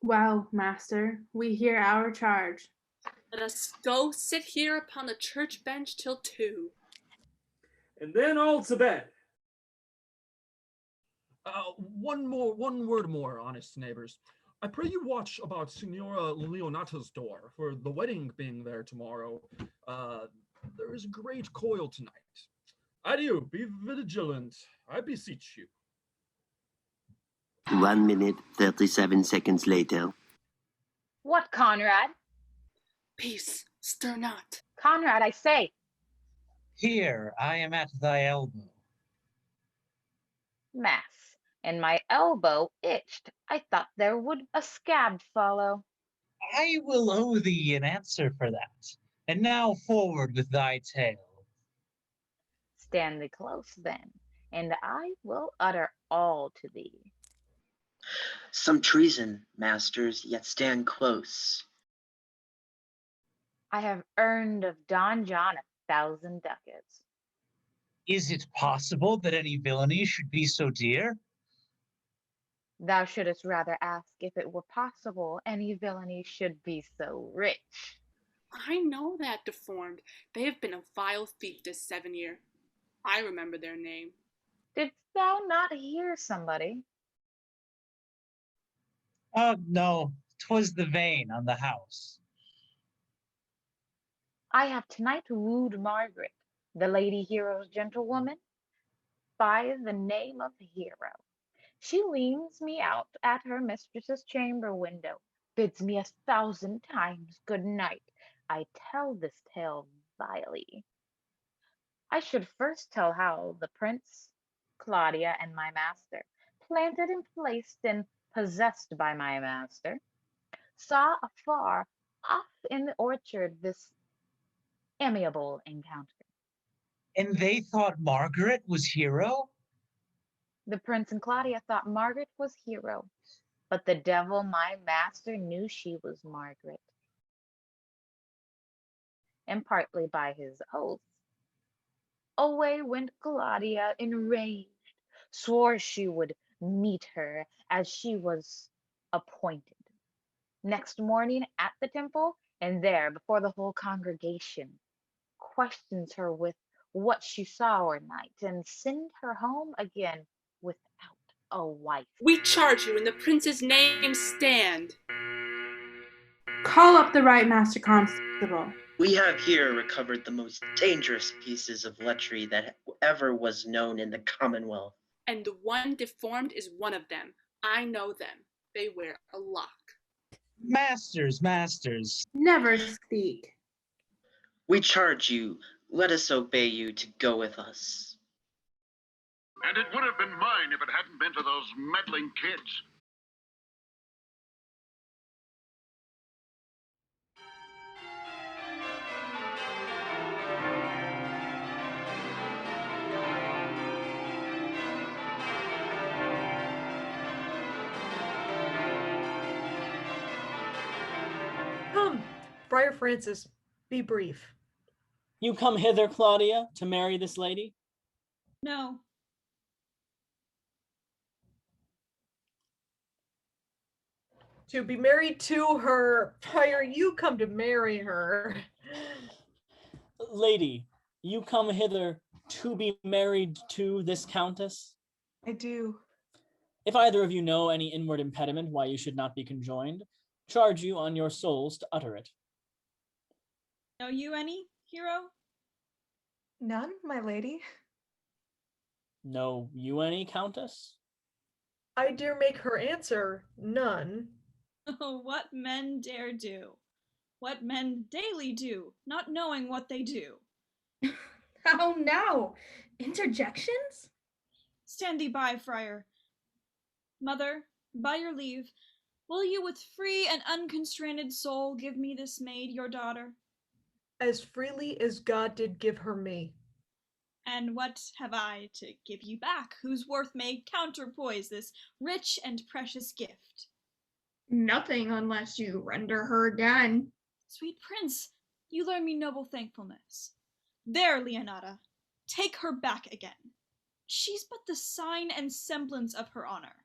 Well, master, we hear our charge. Let us go sit here upon the church bench till 2. And then all to bed. One word more, honest neighbors. I pray you watch about Signora Leonata's door, for the wedding being there tomorrow. There is great coil tonight. Adieu, be vigilant, I beseech you. 1 minute, 37 seconds later. What, Conrad? Peace, stir not. Conrad, I say. Here, I am at thy elbow. Mass, and my elbow itched. I thought there would a scab follow. I will owe thee an answer for that. And now forward with thy tale. Stand thee close then, and I will utter all to thee. Some treason, masters, yet stand close. I have earned of Don John 1,000 ducats. Is it possible that any villainy should be so dear? Thou shouldst rather ask if it were possible any villainy should be so rich. I know that, deformed. They have been a vile thief this 7 year. I remember their name. Didst thou not hear somebody? No, 'twas the vane on the house. I have tonight wooed Margaret, the Lady Hero's gentlewoman, by the name of Hero. She leans me out at her mistress's chamber window, bids me 1,000 times good night. I tell this tale vilely. I should first tell how the prince, Claudia, and my master, planted and placed and possessed by my master, saw afar off in the orchard this amiable encounter. And they thought Margaret was Hero? The prince and Claudia thought Margaret was Hero, but the devil, my master, knew she was Margaret. And partly by his oath, away went Claudia enraged, swore she would meet her as she was appointed next morning at the temple, and there before the whole congregation questions her with what she saw or night, and send her home again without a wife. We charge you in the prince's name, stand. Call up the right master constable. We have here recovered the most dangerous pieces of lechery that ever was known in the Commonwealth. And the one deformed is one of them. I know them. They wear a lock. Masters. Never speak. We charge you, let us obey you to go with us. And it would have been mine if it hadn't been for those meddling kids. Come, Friar Francis, be brief. You come hither, Claudia, to marry this lady? No. To be married to her. Friar, you come to marry her. Lady, you come hither to be married to this countess? I do. If either of you know any inward impediment why you should not be conjoined, charge you on your souls to utter it. Know you any, Hero? None, my lady. Know you any, countess? I dare make her answer, none. Oh, what men dare do. What men daily do, not knowing what they do. How now? Interjections? Stand thee by, friar. Mother, by your leave, will you with free and unconstrained soul give me this maid, your daughter? As freely as God did give her me. And what have I to give you back, whose worth may counterpoise this rich and precious gift? Nothing unless you render her again. Sweet prince, you learn me noble thankfulness. There, Leonata, take her back again. She's but the sign and semblance of her honor.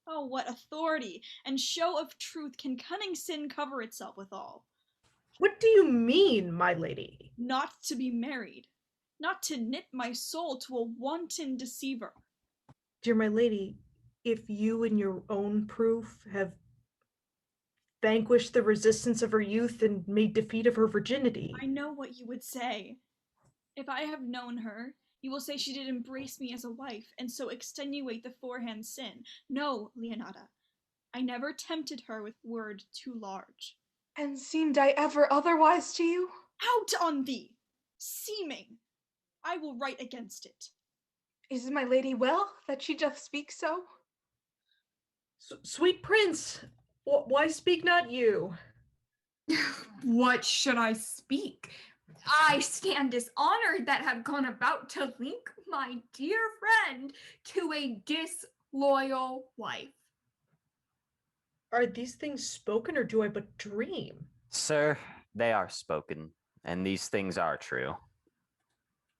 Oh, what authority and show of truth can cunning sin cover itself withal? What do you mean, my lady? Not to be married, not to knit my soul to a wanton deceiver. Dear my lady, if you in your own proof have vanquished the resistance of her youth and made defeat of her virginity. I know what you would say. If I have known her, you will say she did embrace me as a wife, and so extenuate the forehand sin. No, Leonata, I never tempted her with word too large. And seemed I ever otherwise to you? Out on thee! Seeming! I will write against it. Is my lady well, that she doth speak so? Sweet prince, Why speak not you? What should I speak? I stand dishonored that have gone about to link my dear friend to a disloyal wife. Are these things spoken, or do I but dream? Sir, they are spoken, and these things are true.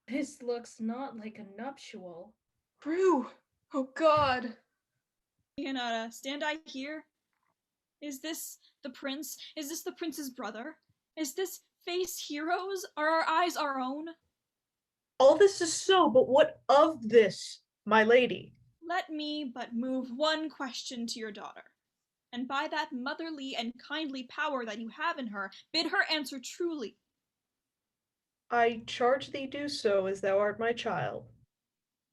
This looks not like a nuptial. Brew! Oh God! Leonata, stand I here? Is this the prince? Is this the prince's brother? Is this face Hero's? Are our eyes our own? All this is so, but what of this, my lady? Let me but move one question to your daughter, and by that motherly and kindly power that you have in her, bid her answer truly. I charge thee do so, as thou art my child.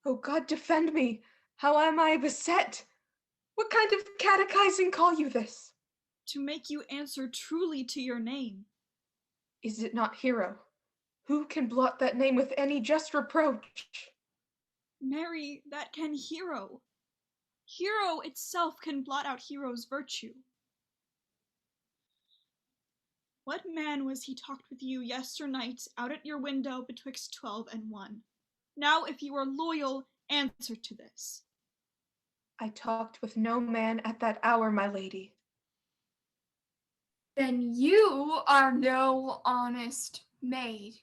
Oh God, defend me! How am I beset? What kind of catechizing call you this? To make you answer truly to your name. Is it not Hero? Who can blot that name with any just reproach? Marry, that can Hero. Hero itself can blot out Hero's virtue. What man was he talked with you yesternight out at your window betwixt 12 and 1? Now, if you are loyal, answer to this. I talked with no man at that hour, my lady. Then you are no honest maid.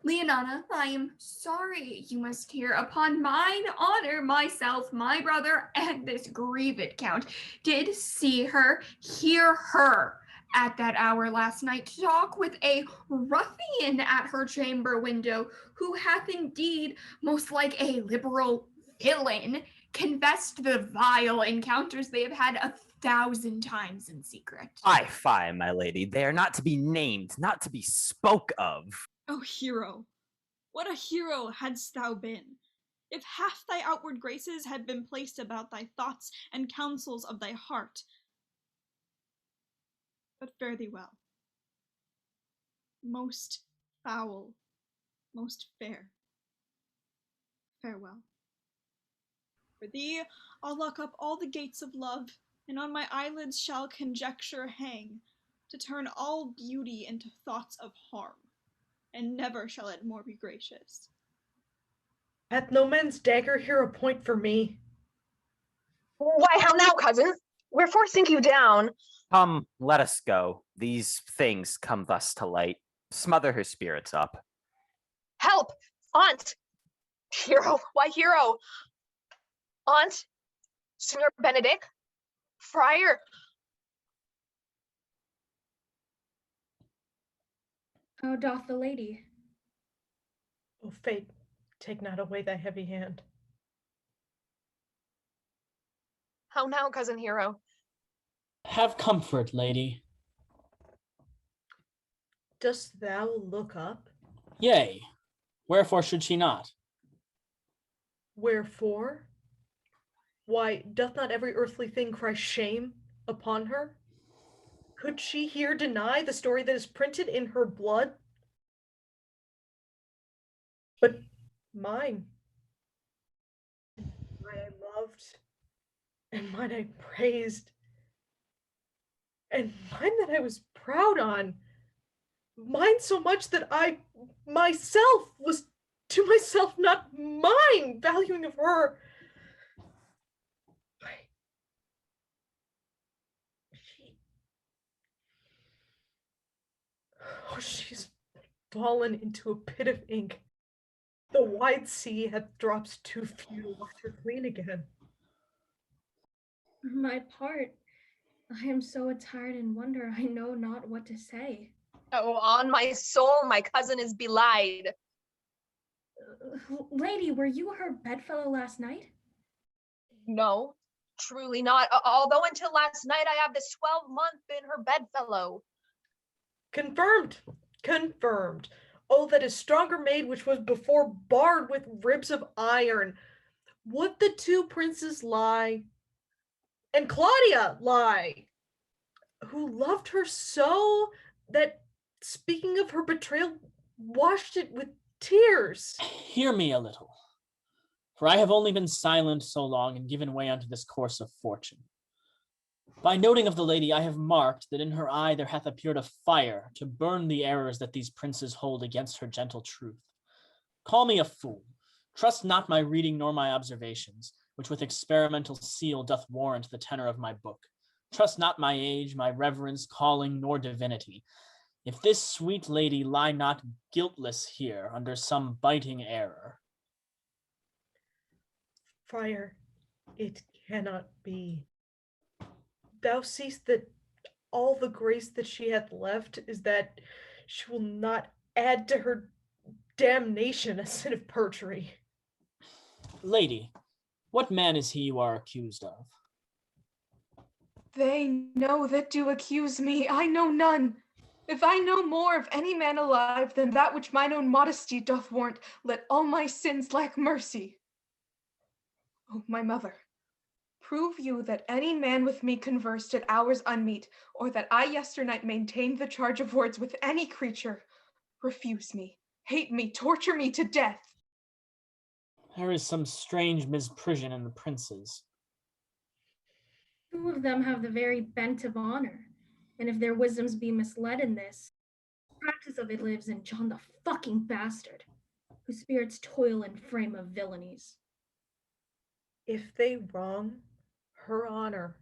Leonata, I am sorry you must hear. Upon mine honor, myself, my brother, and this grieved count did see her, hear her at that hour last night talk with a ruffian at her chamber window, who hath indeed, most like a liberal villain, confessed the vile encounters they have had 1,000 times in secret. Fie, my lady. They are not to be named, not to be spoke of. O Hero, what a hero hadst thou been, if half thy outward graces had been placed about thy thoughts and counsels of thy heart. But fare thee well. Most foul, most fair. Farewell. For thee, I'll lock up all the gates of love, and on my eyelids shall conjecture hang, to turn all beauty into thoughts of harm, and never shall it more be gracious. Hath no man's dagger here a point for me? Why, how now, cousin? Wherefore sink you down? Come, let us go. These things come thus to light. Smother her spirits up. Help! Aunt! Hero! Why, Hero! Aunt! Signor Benedict! Friar! How doth the lady? O fate, take not away thy heavy hand. How now, cousin Hero? Have comfort, lady. Dost thou look up? Yea, wherefore should she not? Wherefore? Why, doth not every earthly thing cry shame upon her? Could she here deny the story that is printed in her blood? But mine I loved, and mine I praised, and mine that I was proud on, mine so much that I myself was to myself not mine, valuing of her. She's fallen into a pit of ink. The wide sea hath drops too few to wash her clean again. For my part, I am so attired in wonder I know not what to say. Oh, on my soul, my cousin is belied. Lady, were you her bedfellow last night? No, truly not. Although until last night I have this 12-month been her bedfellow. Confirmed, confirmed. Oh, that is stronger made which was before barred with ribs of iron. Would the two princes lie, and Claudia lie, who loved her so that, speaking of her betrayal, washed it with tears? Hear me a little, for I have only been silent so long and given way unto this course of fortune. By noting of the lady, I have marked that in her eye there hath appeared a fire to burn the errors that these princes hold against her gentle truth. Call me a fool. Trust not my reading nor my observations, which with experimental seal doth warrant the tenor of my book. Trust not my age, my reverence, calling, nor divinity. If this sweet lady lie not guiltless here under some biting error. Friar, it cannot be. Thou seest that all the grace that she hath left is that she will not add to her damnation a sin of perjury. Lady, what man is he you are accused of? They know that do accuse me. I know none. If I know more of any man alive than that which mine own modesty doth warrant, let all my sins lack mercy. O my mother, prove you that any man with me conversed at hours unmeet, or that I yesternight maintained the charge of words with any creature, refuse me, hate me, torture me to death. There is some strange misprision in the princes. 2 of them have the very bent of honor, and if their wisdoms be misled in this, the practice of it lives in John the fucking bastard, whose spirits toil in frame of villainies. If they wrong her honor,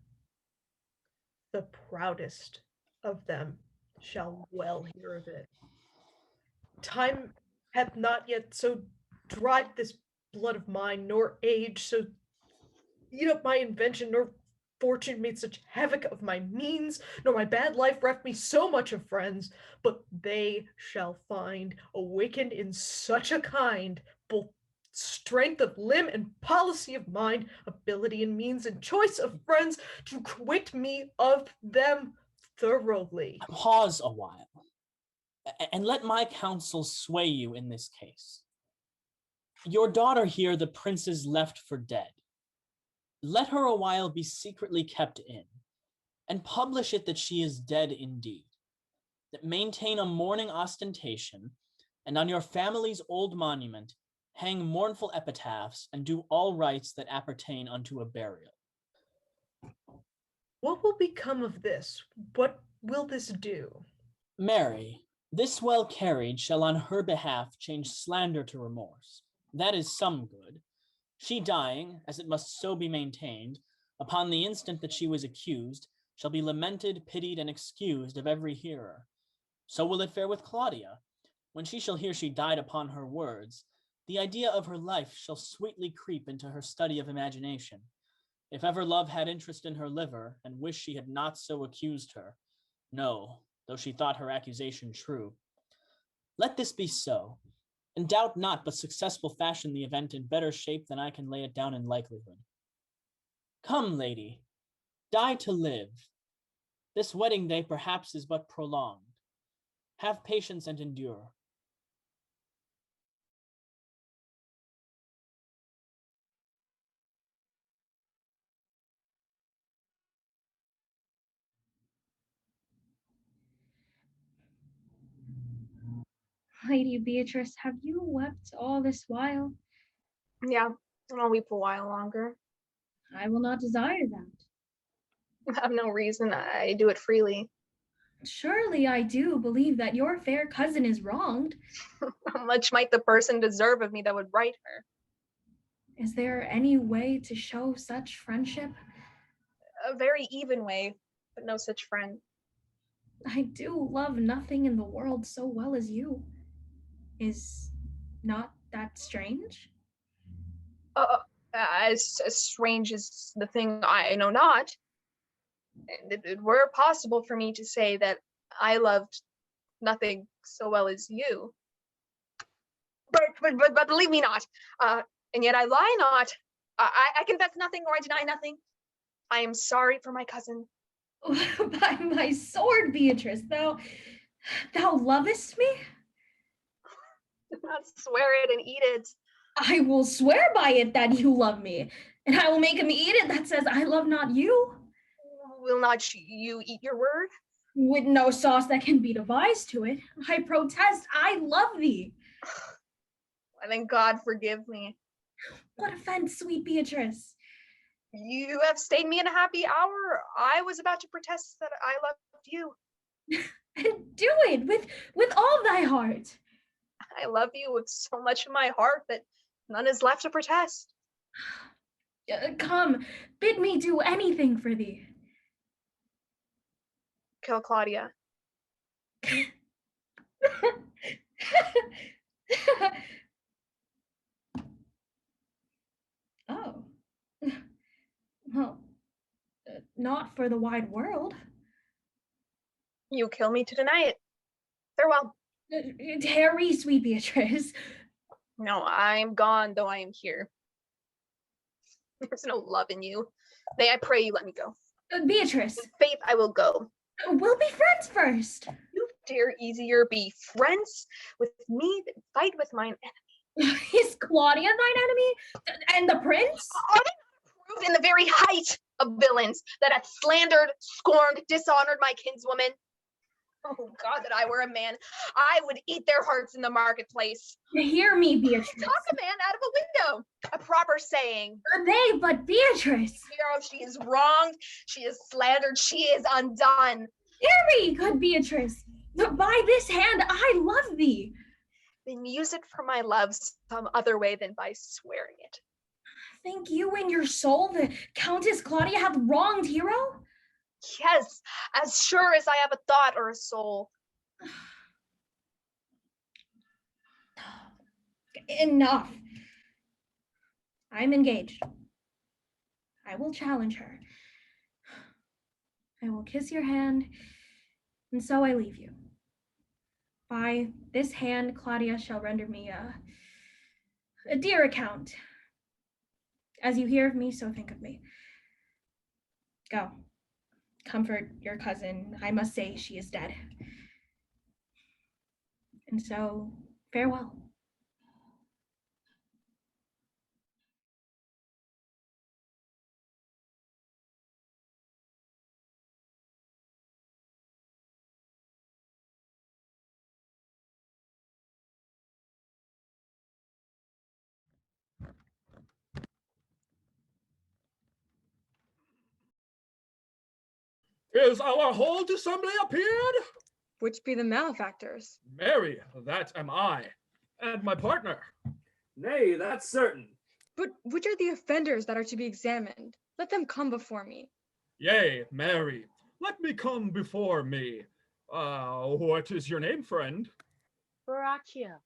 the proudest of them shall well hear of it. Time hath not yet so dried this blood of mine, nor age so eat up my invention, nor fortune made such havoc of my means, nor my bad life reft me so much of friends, but they shall find awakened in such a kind, both strength of limb and policy of mind, ability and means and choice of friends, to quit me of them thoroughly. Pause a while, and let my counsel sway you in this case. Your daughter here the princes left for dead. Let her a while be secretly kept in, and publish it that she is dead indeed. That maintain a mourning ostentation, and on your family's old monument hang mournful epitaphs, and do all rites that appertain unto a burial. What will become of this? What will this do? Mary, this well carried shall on her behalf change slander to remorse. That is some good. She dying, as it must so be maintained, upon the instant that she was accused, shall be lamented, pitied, and excused of every hearer. So will it fare with Claudia. When she shall hear she died upon her words, the idea of her life shall sweetly creep into her study of imagination. If ever love had interest in her liver, and wished she had not so accused her, no, though she thought her accusation true. Let this be so, and doubt not but success will fashion the event in better shape than I can lay it down in likelihood. Come, lady, die to live. This wedding day perhaps is but prolonged. Have patience and endure. Lady Beatrice, have you wept all this while? Yeah, I'll weep a while longer. I will not desire that. I have no reason. I do it freely. Surely I do believe that your fair cousin is wronged. How much might the person deserve of me that would right her? Is there any way to show such friendship? A very even way, but no such friend. I do love nothing in the world so well as you. Is not that strange? As strange as the thing I know not. It were possible for me to say that I loved nothing so well as you. But believe me not. And yet I lie not. I confess nothing, or I deny nothing. I am sorry for my cousin. By my sword, Beatrice, thou lovest me? Do not swear it and eat it. I will swear by it that you love me, and I will make him eat it that says I love not you. Will not you eat your word? With no sauce that can be devised to it. I protest, I love thee. And then God forgive me. What offense, sweet Beatrice? You have stayed me in a happy hour. I was about to protest that I loved you. And do it with all thy heart. I love you with so much of my heart that none is left to protest. Come, bid me do anything for thee. Kill Claudia. Oh. Well, not for the wide world. You kill me to deny it. Farewell. Tarry, sweet Beatrice. No, I'm gone, though I am here. There's no love in you. May I pray you let me go. Beatrice. In faith, I will go. We'll be friends first. You dare easier be friends with me than fight with mine enemy. Is Claudia thine enemy? And the prince? Are they not approved in the very height of villains that hath slandered, scorned, dishonored my kinswoman? Oh God, that I were a man, I would eat their hearts in the marketplace. Hear me, Beatrice. Talk a man out of a window. A proper saying. They, but Beatrice. Hero, she is wronged, she is slandered, she is undone. Hear me, good Beatrice. By this hand, I love thee. Then use it for my love some other way than by swearing it. Think you in your soul the Countess Claudia hath wronged Hero? Yes, as sure as I have a thought or a soul. Enough. I'm engaged. I will challenge her. I will kiss your hand, and so I leave you. By this hand, Claudia shall render me a dear account. As you hear of me, so think of me. Go. Comfort your cousin. I must say she is dead. And so, farewell. Is our whole assembly appeared? Which be the malefactors? Mary, that am I, and my partner. Nay, that's certain. But which are the offenders that are to be examined? Let them come before me. Yea, Mary, let me come before me. What is your name, friend? Borachio.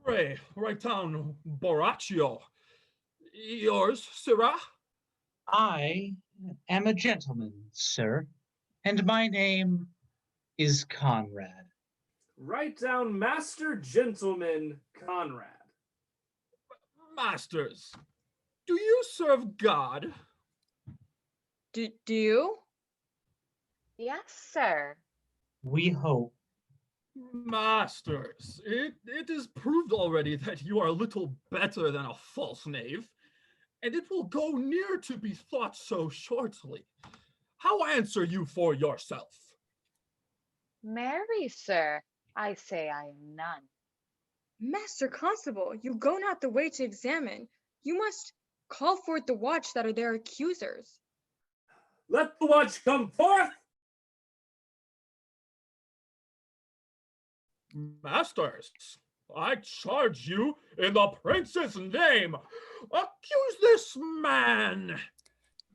Pray, write down Borachio. Yours, Sirrah? I am a gentleman, sir, and my name is Conrad. Write down Master Gentleman Conrad. Masters, do you serve God? Do you? Yes, sir. We hope. Masters, it is proved already that you are little better than a false knave, and it will go near to be thought so shortly. How answer you for yourself? Marry, sir, I say I am none. Master Constable, you go not the way to examine. You must call forth the watch that are their accusers. Let the watch come forth! Masters, I charge you in the prince's name, accuse this man.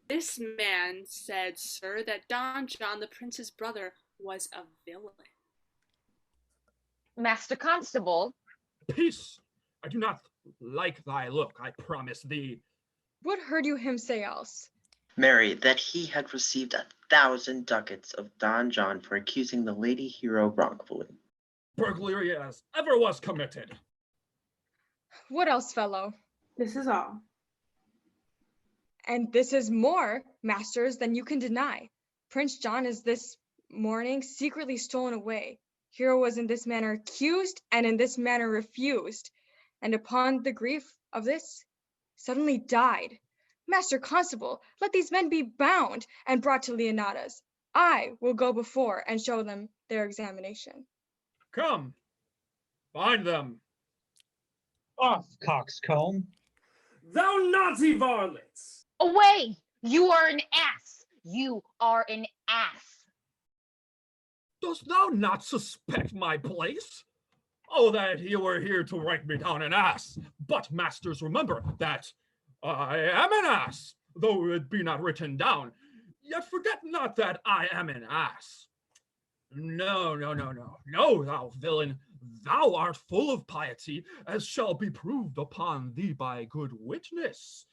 This man said, sir, that Don John, the prince's brother, was a villain. Master Constable. Peace. I do not like thy look, I promise thee. What heard you him say else? Mary, that he had received 1,000 ducats of Don John for accusing the lady hero wrongfully. Burglary as ever was committed. What else, fellow? This is all. And this is more, masters, than you can deny. Prince John is this morning secretly stolen away. Hero was in this manner accused and in this manner refused, and upon the grief of this, suddenly died. Master Constable, let these men be bound and brought to Leonada's. I will go before and show them their examination. Come, bind them. Off, coxcomb. thou naughty varlets! Away! You are an ass! You are an ass! Dost thou not suspect my place? Oh, that you were here to write me down an ass. But, masters, remember that I am an ass, though it be not written down. Yet forget not that I am an ass. No, thou villain. Thou art full of piety, as shall be proved upon thee by good witness.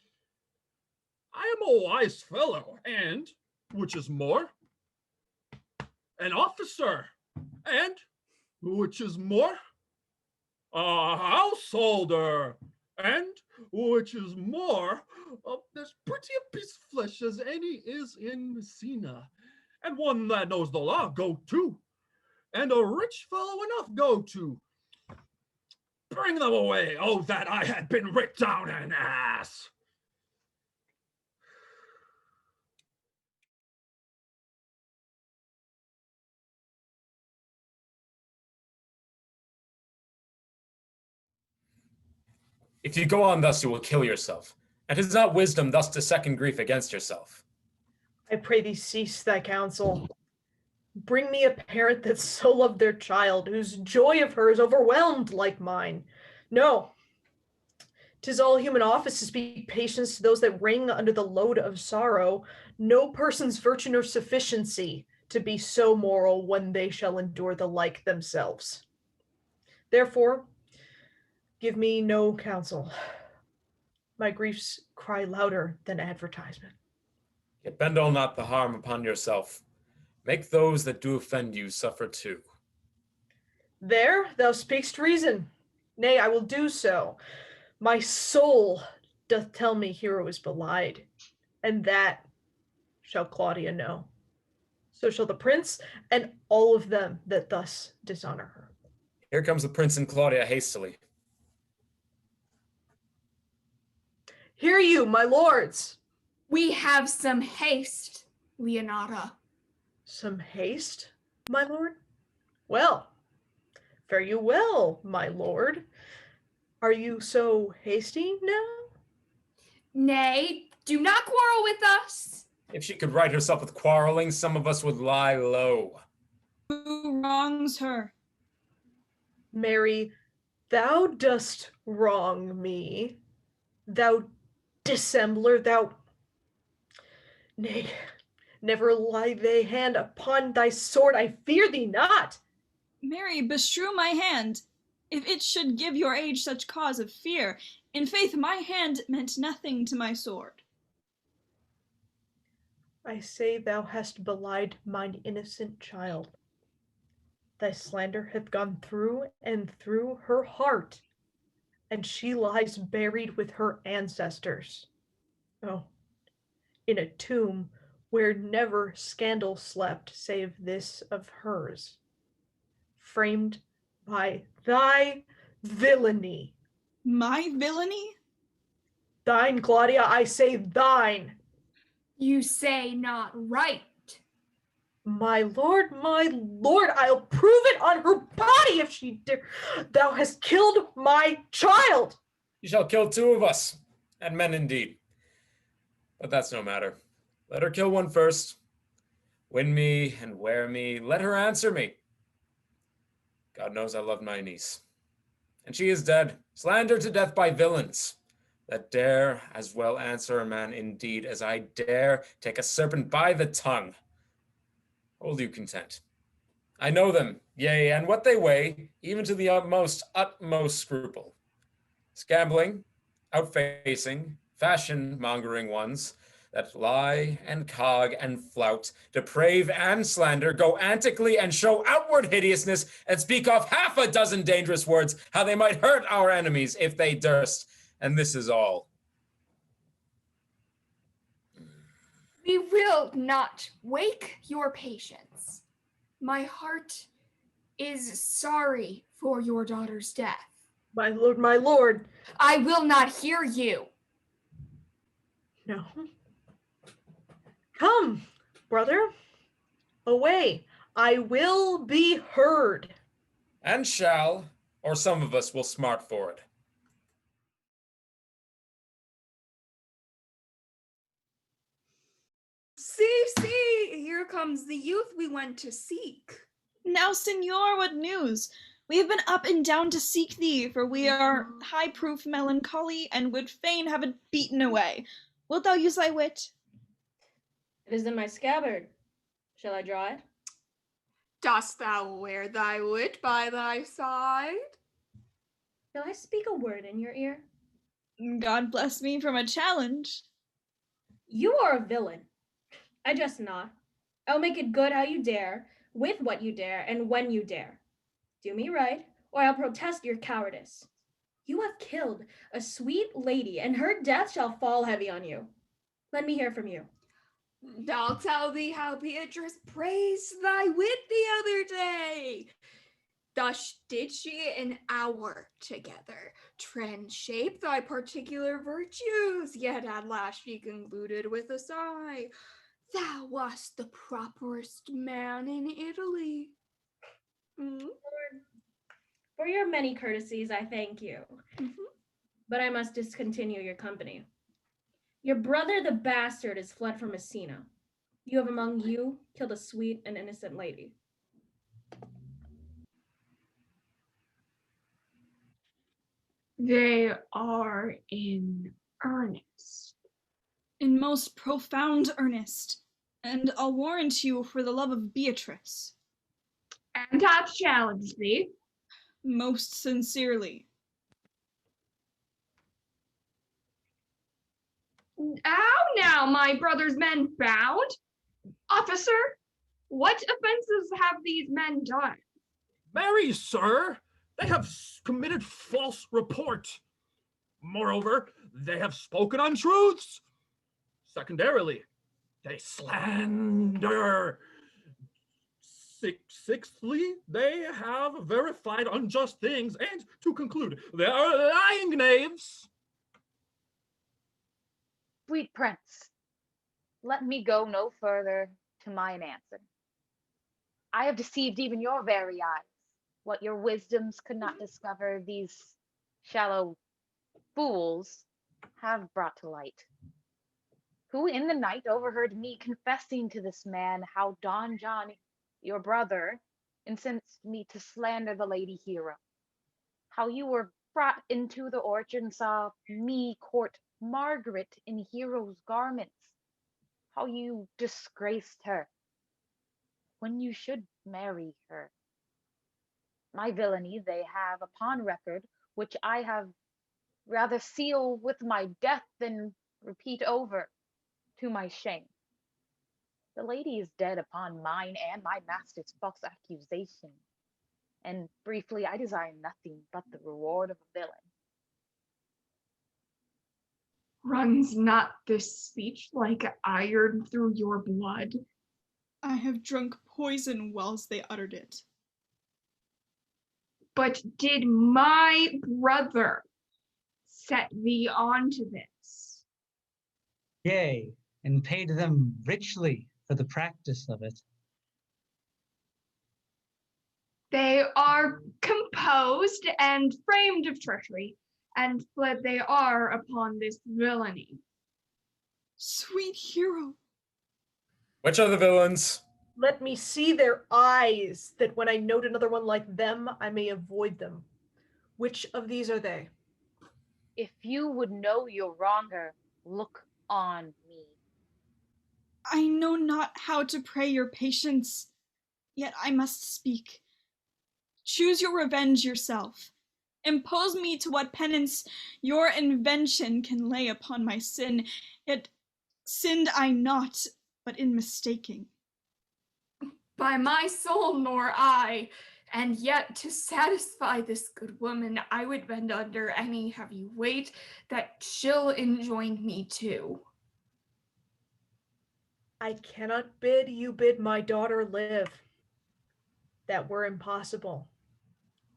I am a wise fellow, and, which is more, an officer, and, which is more, a householder, and, which is more, as pretty a piece of flesh as any is in Messina, and one that knows the law, go to, and a rich fellow enough, go to. Bring them away, oh, that I had been writ down an ass. If you go on thus, you will kill yourself. And 'tis not wisdom thus to second grief against yourself. I pray thee cease thy counsel. Bring me a parent that so loved their child, whose joy of her is overwhelmed like mine. No, 'tis all human office to speak patience to those that wring under the load of sorrow. No person's virtue nor sufficiency to be so moral when they shall endure the like themselves. Therefore, give me no counsel. My griefs cry louder than advertisement. Yet bend all not the harm upon yourself. Make those that do offend you suffer too. There thou speak'st reason. Nay, I will do so. My soul doth tell me Hero is belied, and that shall Claudia know. So shall the prince and all of them that thus dishonor her. Here comes the prince and Claudia hastily. Hear you, my lords. We have some haste, Leonata. Some haste, my lord? Well, fare you well, my lord. Are you so hasty now? Nay, do not quarrel with us. If she could right herself with quarreling, some of us would lie low. Who wrongs her? Mary, thou dost wrong me. Thou dissembler, thou... Nay, never lie thy hand upon thy sword, I fear thee not. Mary, bestrew my hand, if it should give your age such cause of fear. In faith, my hand meant nothing to my sword. I say thou hast belied mine innocent child. Thy slander hath gone through and through her heart, and she lies buried with her ancestors. Oh, in a tomb where never scandal slept save this of hers, framed by thy villainy. My villainy? Thine, Claudia, I say thine. You say not right. My lord, I'll prove it on her body if she dare. Thou hast killed my child. You shall kill two of us, and men indeed. But that's no matter. Let her kill one first. Win me and wear me. Let her answer me. God knows I love my niece. And she is dead, slandered to death by villains that dare as well answer a man indeed as I dare take a serpent by the tongue. Hold you content. I know them, yea, and what they weigh, even to the utmost scruple. Scambling, outfacing, fashion-mongering ones, that lie and cog and flout, deprave and slander, go antically and show outward hideousness, and speak off half a dozen dangerous words, how they might hurt our enemies if they durst. And this is all. We will not wake your patience. My heart is sorry for your daughter's death. My lord. I will not hear you. No. Come, brother. Away. I will be heard. And shall, or some of us will smart for it. see, here comes the youth we went to seek. Now, Signor, what news? We have been up and down to seek thee, for we are high proof melancholy, and would fain have it beaten away. Wilt thou use thy wit? It is in my scabbard. Shall I draw it? Dost thou wear thy wit by thy side? Shall I speak a word in your ear? God bless me from a challenge. You are a villain. I jest not. I'll make it good how you dare, with what you dare, and when you dare. Do me right, or I'll protest your cowardice. You have killed a sweet lady, and her death shall fall heavy on you. Let me hear from you. I'll tell thee how Beatrice praised thy wit the other day. Thus did she an hour together shape thy particular virtues, yet at last she concluded with a sigh, thou wast the properest man in Italy. Lord, for your many courtesies, I thank you. But I must discontinue your company. Your brother, the bastard, is fled from Messina. You have among you killed a sweet and innocent lady. They are in earnest. In most profound earnest, and I'll warrant you for the love of Beatrice. And hath challenged thee? Most sincerely. How now, my brother's men bound? Officer, what offenses have these men done? Marry, sir, they have committed false report. Moreover, they have spoken untruths. Secondarily, they slander. Sixthly, they have verified unjust things. And to conclude, they are lying knaves. Sweet prince, let me go no further to mine answer. I have deceived even your very eyes. What your wisdoms could not discover, these shallow fools have brought to light. Who in the night overheard me confessing to this man how Don John, your brother, incensed me to slander the Lady Hero. How you were brought into the orchard and saw me court Margaret in Hero's garments. How you disgraced her when you should marry her. My villainy they have upon record, which I have rather seal with my death than repeat over to my shame. The lady is dead upon mine and my master's false accusation, and briefly I desire nothing but the reward of a villain. Runs not this speech like iron through your blood? I have drunk poison whilst they uttered it. But did my brother set thee on to this? Yea, and paid them richly for the practice of it. They are composed and framed of treachery, and fled they are upon this villainy. Sweet Hero. Which are the villains? Let me see their eyes, that when I note another one like them, I may avoid them. Which of these are they? If you would know your wronger, look on me. I know not how to pray your patience, yet I must speak. Choose your revenge yourself. Impose me to what penance your invention can lay upon my sin, yet sinned I not, but in mistaking. By my soul, nor I, and yet to satisfy this good woman, I would bend under any heavy weight that she'll enjoin me to. I cannot bid you bid my daughter live. That were impossible.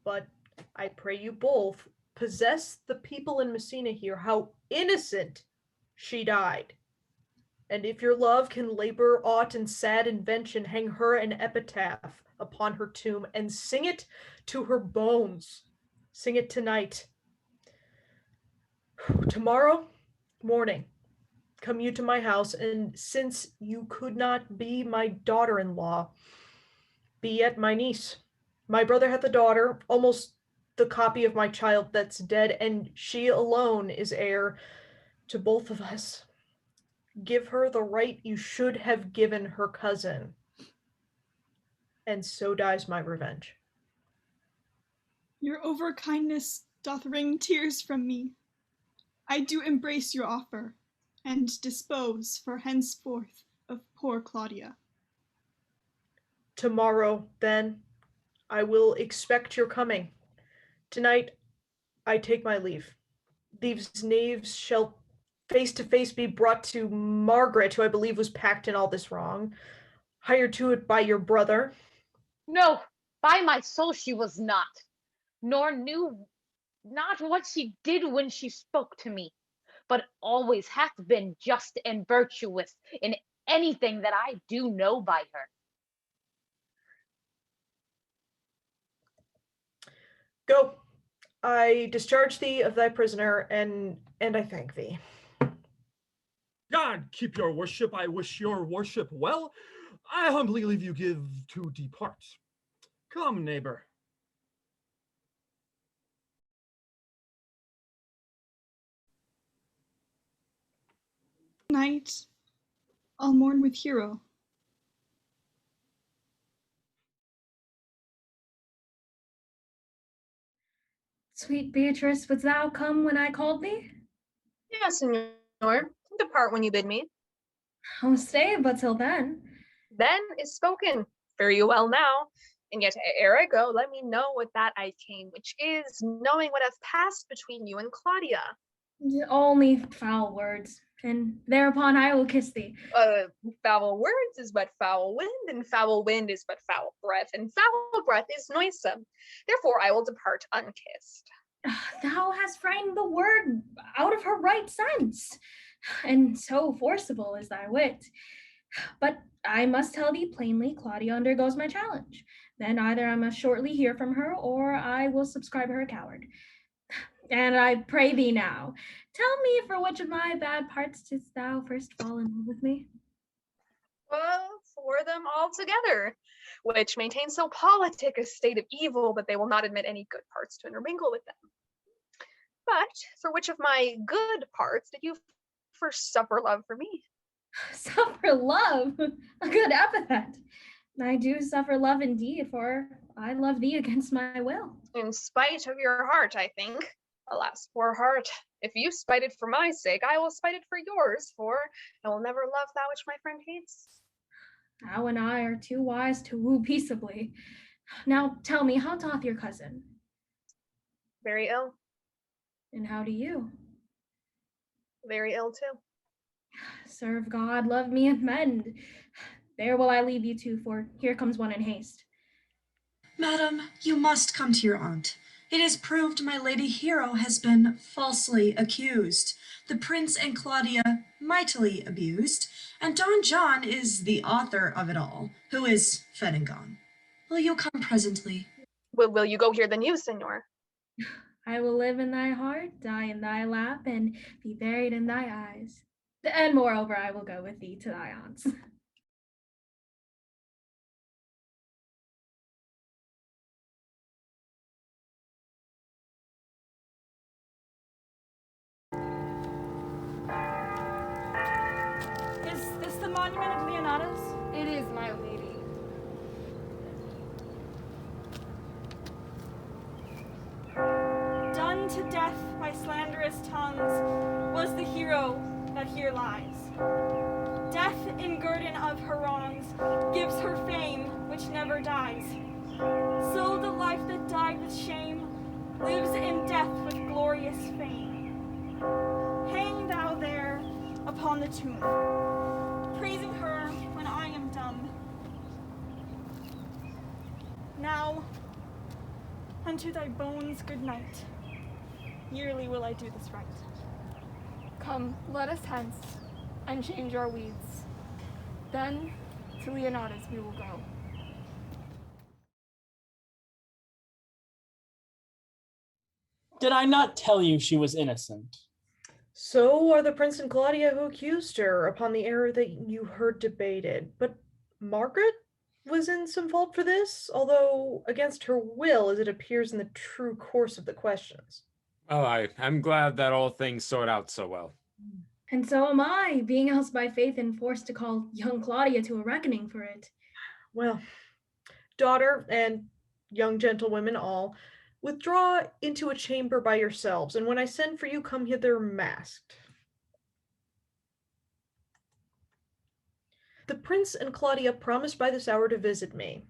But I pray you both possess the people in Messina here how innocent she died. And if your love can labor aught in sad invention, hang her an epitaph upon her tomb and sing it to her bones. Sing it tonight. Tomorrow morning, commute to my house, and since you could not be my daughter-in-law, be yet my niece. My brother hath a daughter, almost the copy of my child that's dead, and she alone is heir to both of us. Give her the right you should have given her cousin. And so dies my revenge. Your overkindness doth wring tears from me. I do embrace your offer, and dispose for henceforth of poor Claudia. Tomorrow, then, I will expect your coming. Tonight, I take my leave. These knaves shall face to face be brought to Margaret, who I believe was packed in all this wrong, hired to it by your brother. No, by my soul she was not, nor knew not what she did when she spoke to me, but always hath been just and virtuous in anything that I do know by her. Go. I discharge thee of thy prisoner, and I thank thee. God keep your worship. I wish your worship well. I humbly leave you give to depart. Come, neighbor. Night, I'll mourn with Hero. Sweet Beatrice, wouldst thou come when I called thee? Yes, Senor. Depart when you bid me. Oh, stay but till then. Then is spoken. Fare you well now. And yet ere I go, let me know what that I came, which is knowing what hath passed between you and Claudia. Only foul words, and thereupon I will kiss thee. Foul words is but foul wind, and foul wind is but foul breath, and foul breath is noisome. Therefore I will depart unkissed. Thou hast framed the word out of her right sense, and so forcible is thy wit. But I must tell thee plainly, Claudia undergoes my challenge. Then either I must shortly hear from her, or I will subscribe her a coward. And I pray thee now, tell me for which of my bad parts didst thou first fall in love with me? Well, for them all together, which maintain so politic a state of evil that they will not admit any good parts to intermingle with them. But for which of my good parts did you first suffer love for me? Suffer love? A good epithet. I do suffer love indeed, for I love thee against my will. In spite of your heart, I think. Alas, poor heart, if you spite it for my sake, I will spite it for yours, for I will never love that which my friend hates. Thou and I are too wise to woo peaceably. Now tell me, how doth your cousin? Very ill. And how do you? Very ill too. Serve God, love me, and mend. There will I leave you two, for here comes one in haste. Madam, you must come to your aunt. It is proved my lady Hero has been falsely accused, the prince and Claudia mightily abused, and Don John is the author of it all, who is fed and gone. Will you come presently? Will you go hear the news, Senor? I will live in thy heart, die in thy lap, and be buried in thy eyes. And moreover, I will go with thee to thy aunt's. Is this the monument of Leonato's? It is, my lady. Done to death by slanderous tongues was the hero that here lies. Death in guerdon of her wrongs gives her fame which never dies. So the life that died with shame lives in death with glorious fame. Hang thou there upon the tomb, praising her when I am dumb. Now, unto thy bones good night. Yearly will I do this right. Come, let us hence, and change our weeds. Then to Leonato's we will go. Did I not tell you she was innocent? So are the prince and Claudia who accused her upon the error that you heard debated. But Margaret was in some fault for this, although against her will, as it appears in the true course of the questions. Well, I'm glad that all things sort out so well. And so am I, being else by faith and forced to call young Claudia to a reckoning for it. Well, daughter and young gentlewomen all, withdraw into a chamber by yourselves, and when I send for you, come hither masked. The prince and Claudia promised by this hour to visit me.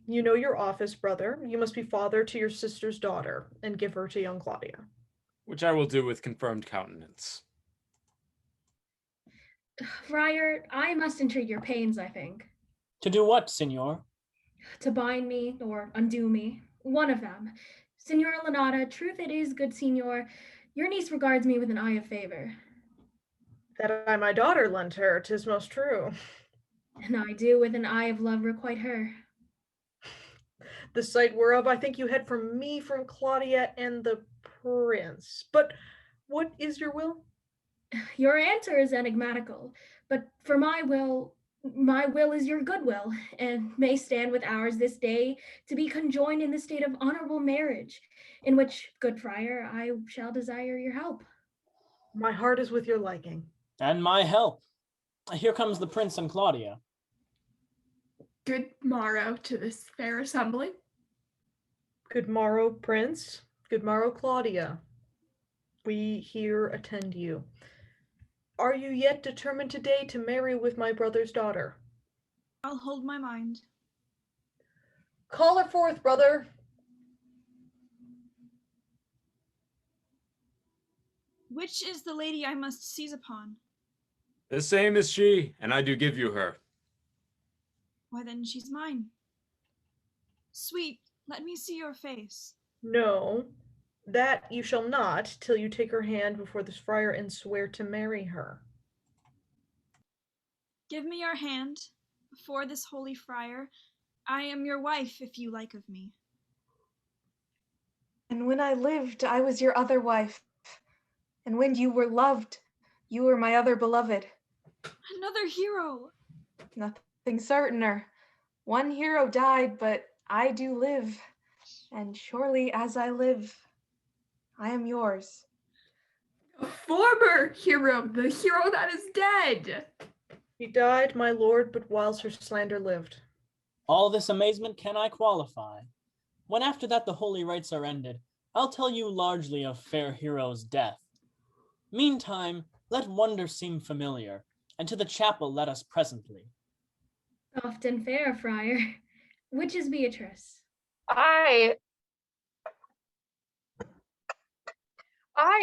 You know your office, brother. You must be father to your sister's daughter, and give her to young Claudia. Which I will do with confirmed countenance. Friar, I must entreat your pains, I think. To do what, Signor? To bind me or undo me. One of them. Signora Lanata, truth it is, good Signor, your niece regards me with an eye of favor. That I my daughter lent her, 'tis most true. And I do with an eye of love requite her. The sight whereof I think you had from me, from Claudia, and the prince. But what is your will? Your answer is enigmatical, but for my will is your goodwill, and may stand with ours this day to be conjoined in the state of honorable marriage, in which, good friar, I shall desire your help. My heart is with your liking. And my help. Here comes the prince and Claudia. Good morrow to this fair assembly. Good morrow, prince. Good morrow, Claudia. We here attend you. Are you yet determined today to marry with my brother's daughter? I'll hold my mind. Call her forth, brother. Which is the lady I must seize upon? The same is she, and I do give you her. Why then she's mine. Sweet, let me see your face. No, that you shall not till you take her hand before this friar and swear to marry her. Give me your hand before this holy friar. I am your wife, if you like of me. And when I lived, I was your other wife. And when you were loved, you were my other beloved. Another hero. Nothing certainer. One hero died, but I do live. And surely as I live, I am yours. A former hero, the hero that is dead. He died, my lord, but whilst her slander lived. All this amazement can I qualify. When after that the holy rites are ended, I'll tell you largely of fair hero's death. Meantime, let wonder seem familiar, and to the chapel let us presently. Soft and fair, friar. Which is Beatrice? I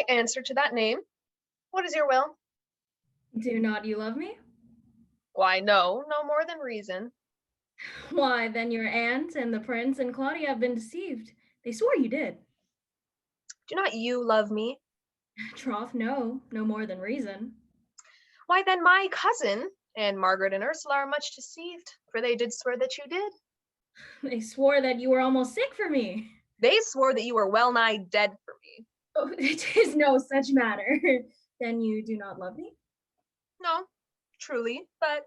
answer to that name. What is your will? Do not you love me? Why, no more than reason. Why, then your aunt and the prince and Claudia have been deceived. They swore you did. Do not you love me? Troth, no more than reason. Why, then my cousin and Margaret and Ursula are much deceived, for they did swear that you did. They swore that you were almost sick for me. They swore that you were well nigh dead for me. Oh, it is no such matter. Then you do not love me? No, truly, but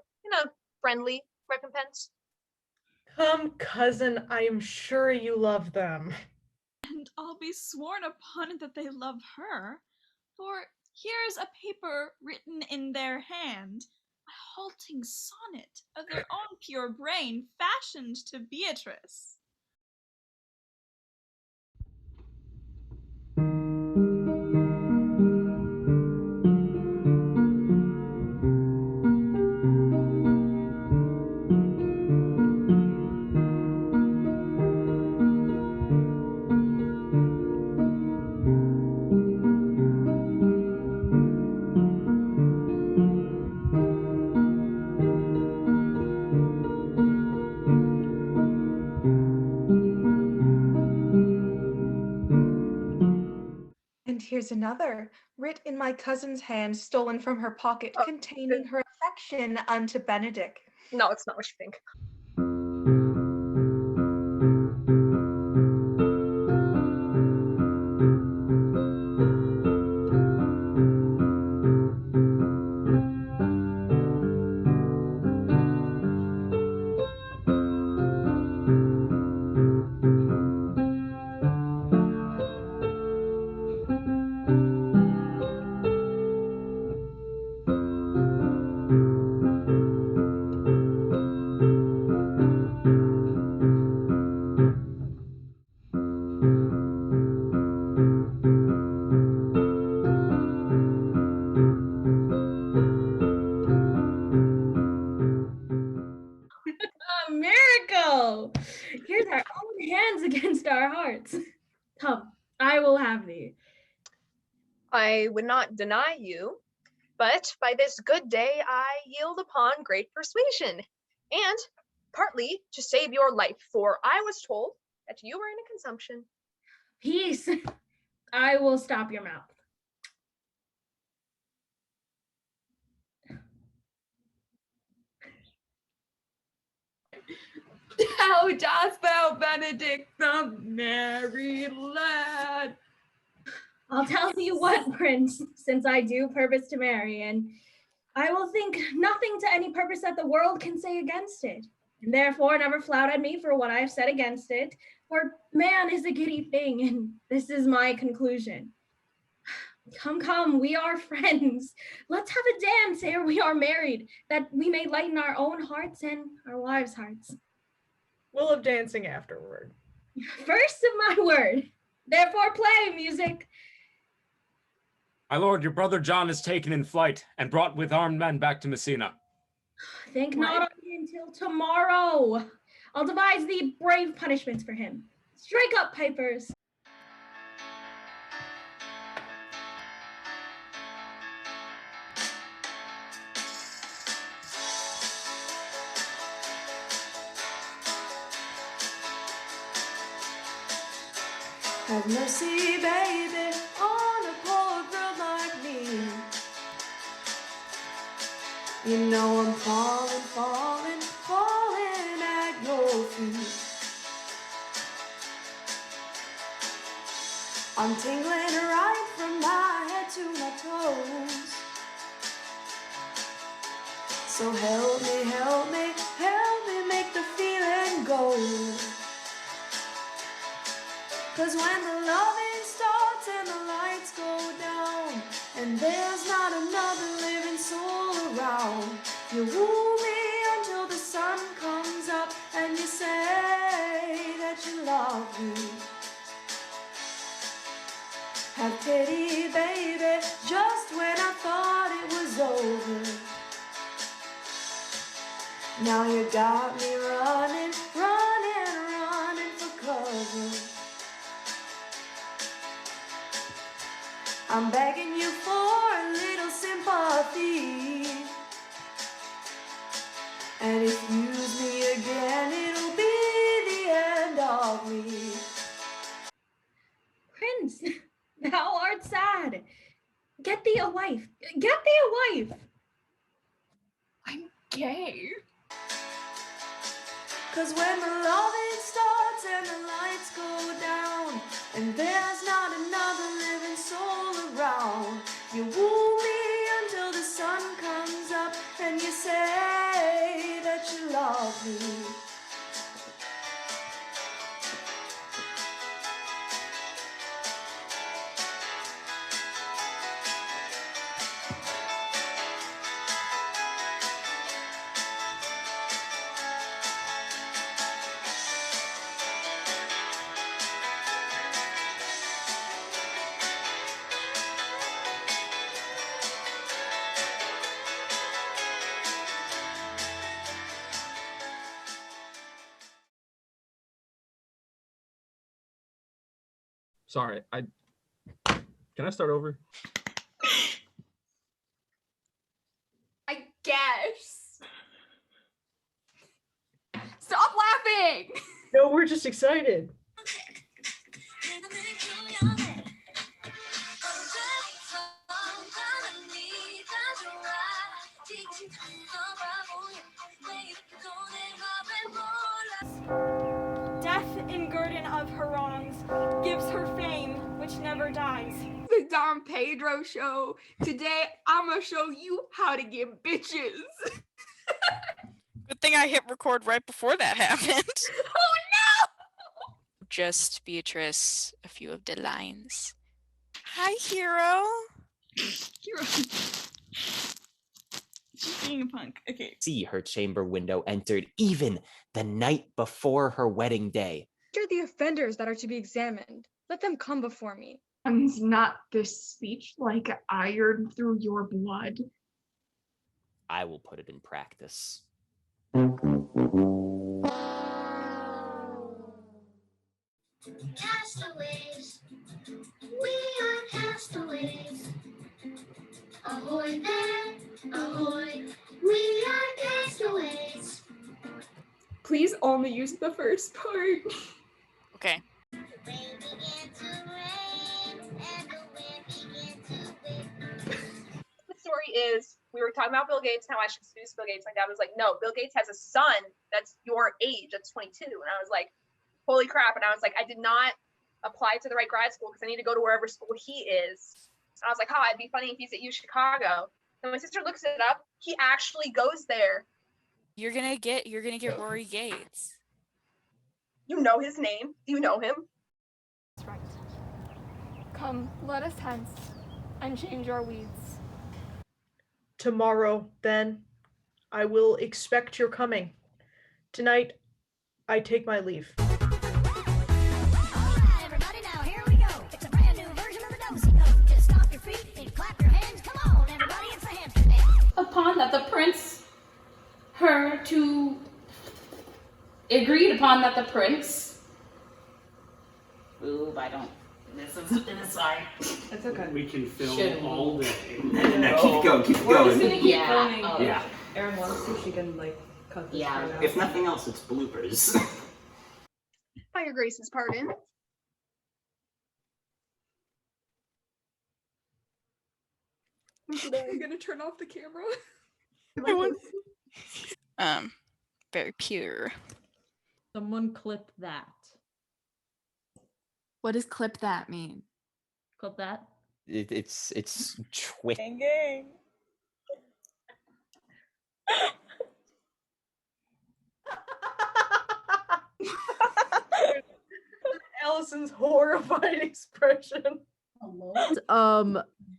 friendly recompense. Come, cousin, I am sure you love them. And I'll be sworn upon it that they love her. For here's a paper written in their hand, a halting sonnet of their own pure brain fashioned to Beatrice. And here's another, writ in my cousin's hand, stolen from her pocket, containing her affection unto Benedick. No, it's not what you think. Come, I will have thee. I would not deny you, but by this good day I yield upon great persuasion, and partly to save your life, for I was told that you were in a consumption. Peace. I will stop your mouth. How dost thou, Benedict, the merry lad? I'll tell you what, Prince, since I do purpose to marry, and I will think nothing to any purpose that the world can say against it, and therefore never flout at me for what I have said against it, for man is a giddy thing, and this is my conclusion. Come, we are friends. Let's have a dance ere we are married, that we may lighten our own hearts and our wives' hearts. We'll have dancing afterward. First of my word. Therefore play, music. My lord, your brother John is taken in flight and brought with armed men back to Messina. Think not on me until tomorrow. I'll devise thee brave punishments for him. Strike up, pipers. Have mercy, baby, on a poor girl like me. You know I'm falling at your feet. I'm tingling right from my head to my toes. So help me make the feeling go. 'Cause when the loving starts and the lights go down, and there's not another living soul around, you woo me until the sun comes up and you say that you love me. Have pity, baby, just when I thought it was over. Now you got me running for cover. I'm begging you for a little sympathy. And if you use me again, it'll be the end of me. Prince, thou art sad. Get thee a wife. Get thee a wife. I'm gay. 'Cause when the loving starts and the lights go down, and there's not another living soul around, you woo me until the sun comes up and you say that you love me. Sorry, can I start over? I guess. Stop laughing! No, we're just excited. Death in guerdon of her wrongs gives her fame which never dies. The Don Pedro show. Today I'm gonna show you how to get bitches. Good thing I hit record right before that happened. Oh no! Just Beatrice, a few of the lines. Hi, Hero. Hero. She's being a punk. Okay. See her chamber window entered even the night before her wedding day. Which are the offenders that are to be examined? Let them come before me. Comes not this speech like iron through your blood? I will put it in practice. Castaways only used the first part. Okay. The story is we were talking about Bill Gates and how I should seduce Bill Gates. My dad was like, no, Bill Gates has a son that's your age, that's 22. And I was like, holy crap. And I was like, I did not apply to the right grad school because I need to go to wherever school he is. And I was like, oh, it'd be funny if he's at U Chicago. And my sister looks it up. He actually goes there. You're gonna get Rory Gates. You know his name. Do you know him? That's right. Come, let us hence and change our weeds. Tomorrow, then, I will expect your coming. Tonight, I take my leave. Everybody now, here we go. It's a brand new version of the Dozy Code. Just stomp your feet and clap your hands. Come on, everybody, it's a hamster dance. Upon that the prince, agreed upon that the prince. Ooh, I don't. This is an aside. That's okay. We can film Shouldn't. all day. No, keep going, keep We're going. just gonna keep filming. Yeah. Erin wants to, she can like cut this part out. If nothing else, it's bloopers. By your grace's pardon. Are you gonna turn off the camera? Very pure. Someone clip that. What does clip that mean? Clip that. It's twit. Gang. Allison's horrified expression.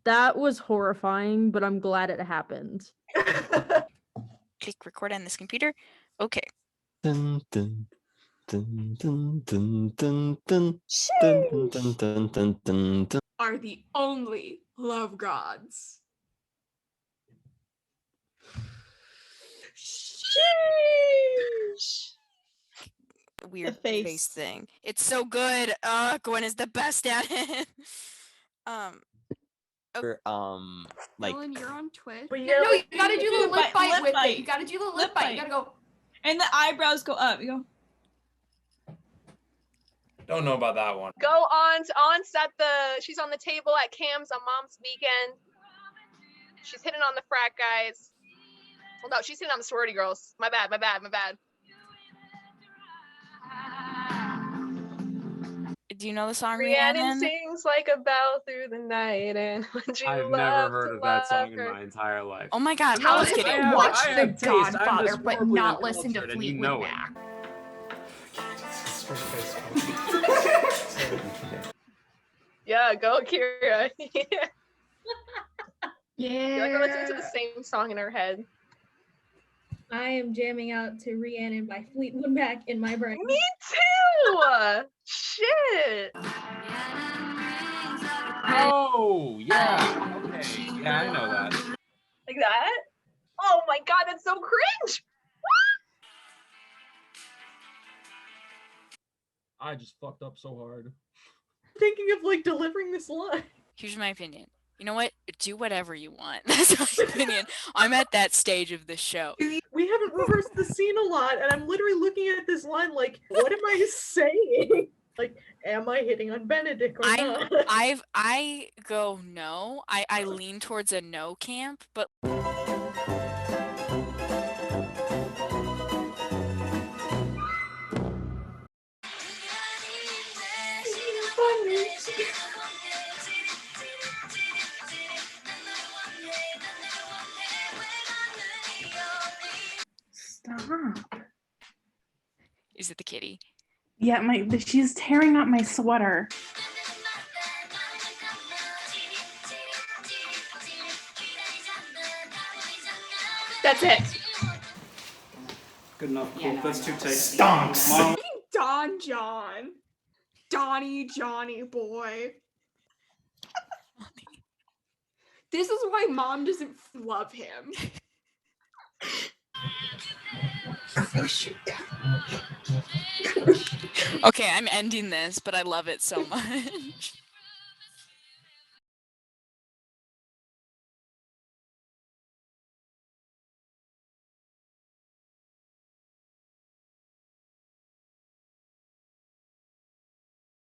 That was horrifying, but I'm glad it happened. Click record on this computer. Okay. Dun, dun, dun, dun, dun, dun, dun, dun, dun, dun, dun, dun, dun. Are the only love gods. Weird face. face thing. It's so good. Gwen is the best at it. Like Ellen, you're on Twitch. But No, you gotta do the lip bite with bite. it. You gotta do the lip bite. You gotta go. And the eyebrows go up. You go. Don't know about that one. Go on set she's on the table at Cam's on Mom's weekend. She's hitting on the frat guys. Well, no, she's hitting on the sorority girls. My bad. Do you know the song Rhiannon Rhiannon? sings like a bell through the night, and would you I've love never heard to of that song love in her? my entire life. Oh my god, How how can is you it? watch I The have taste. I'm Godfather just but horribly not listen to uncultured, and you Fleetwood know it. Mac? Yeah, go Kira. Yeah. You're like we're listening to the same song in her head. I am jamming out to Rhiannon by Fleetwood Mac in my brain. Me too. Shit. Oh, yeah. Okay. Yeah, I know that. Like that? Oh my god, that's so cringe. I just fucked up so hard. Thinking of like delivering this line. Here's my opinion. You know what? Do whatever you want. That's my opinion. I'm at that stage of the show. We haven't reversed the scene a lot, and I'm literally looking at this line like, what am I saying? Like, am I hitting on Benedict or not? I go no. I lean towards a no camp, but Stop. is it the kitty? Yeah, she's tearing up my sweater. That's it. Good enough. Yeah, Cool. no, That's I two know. takes. Stonks. Mom. Don John. Donnie Johnny boy. This is why Mom doesn't love him. Okay, I'm ending this, but I love it so much.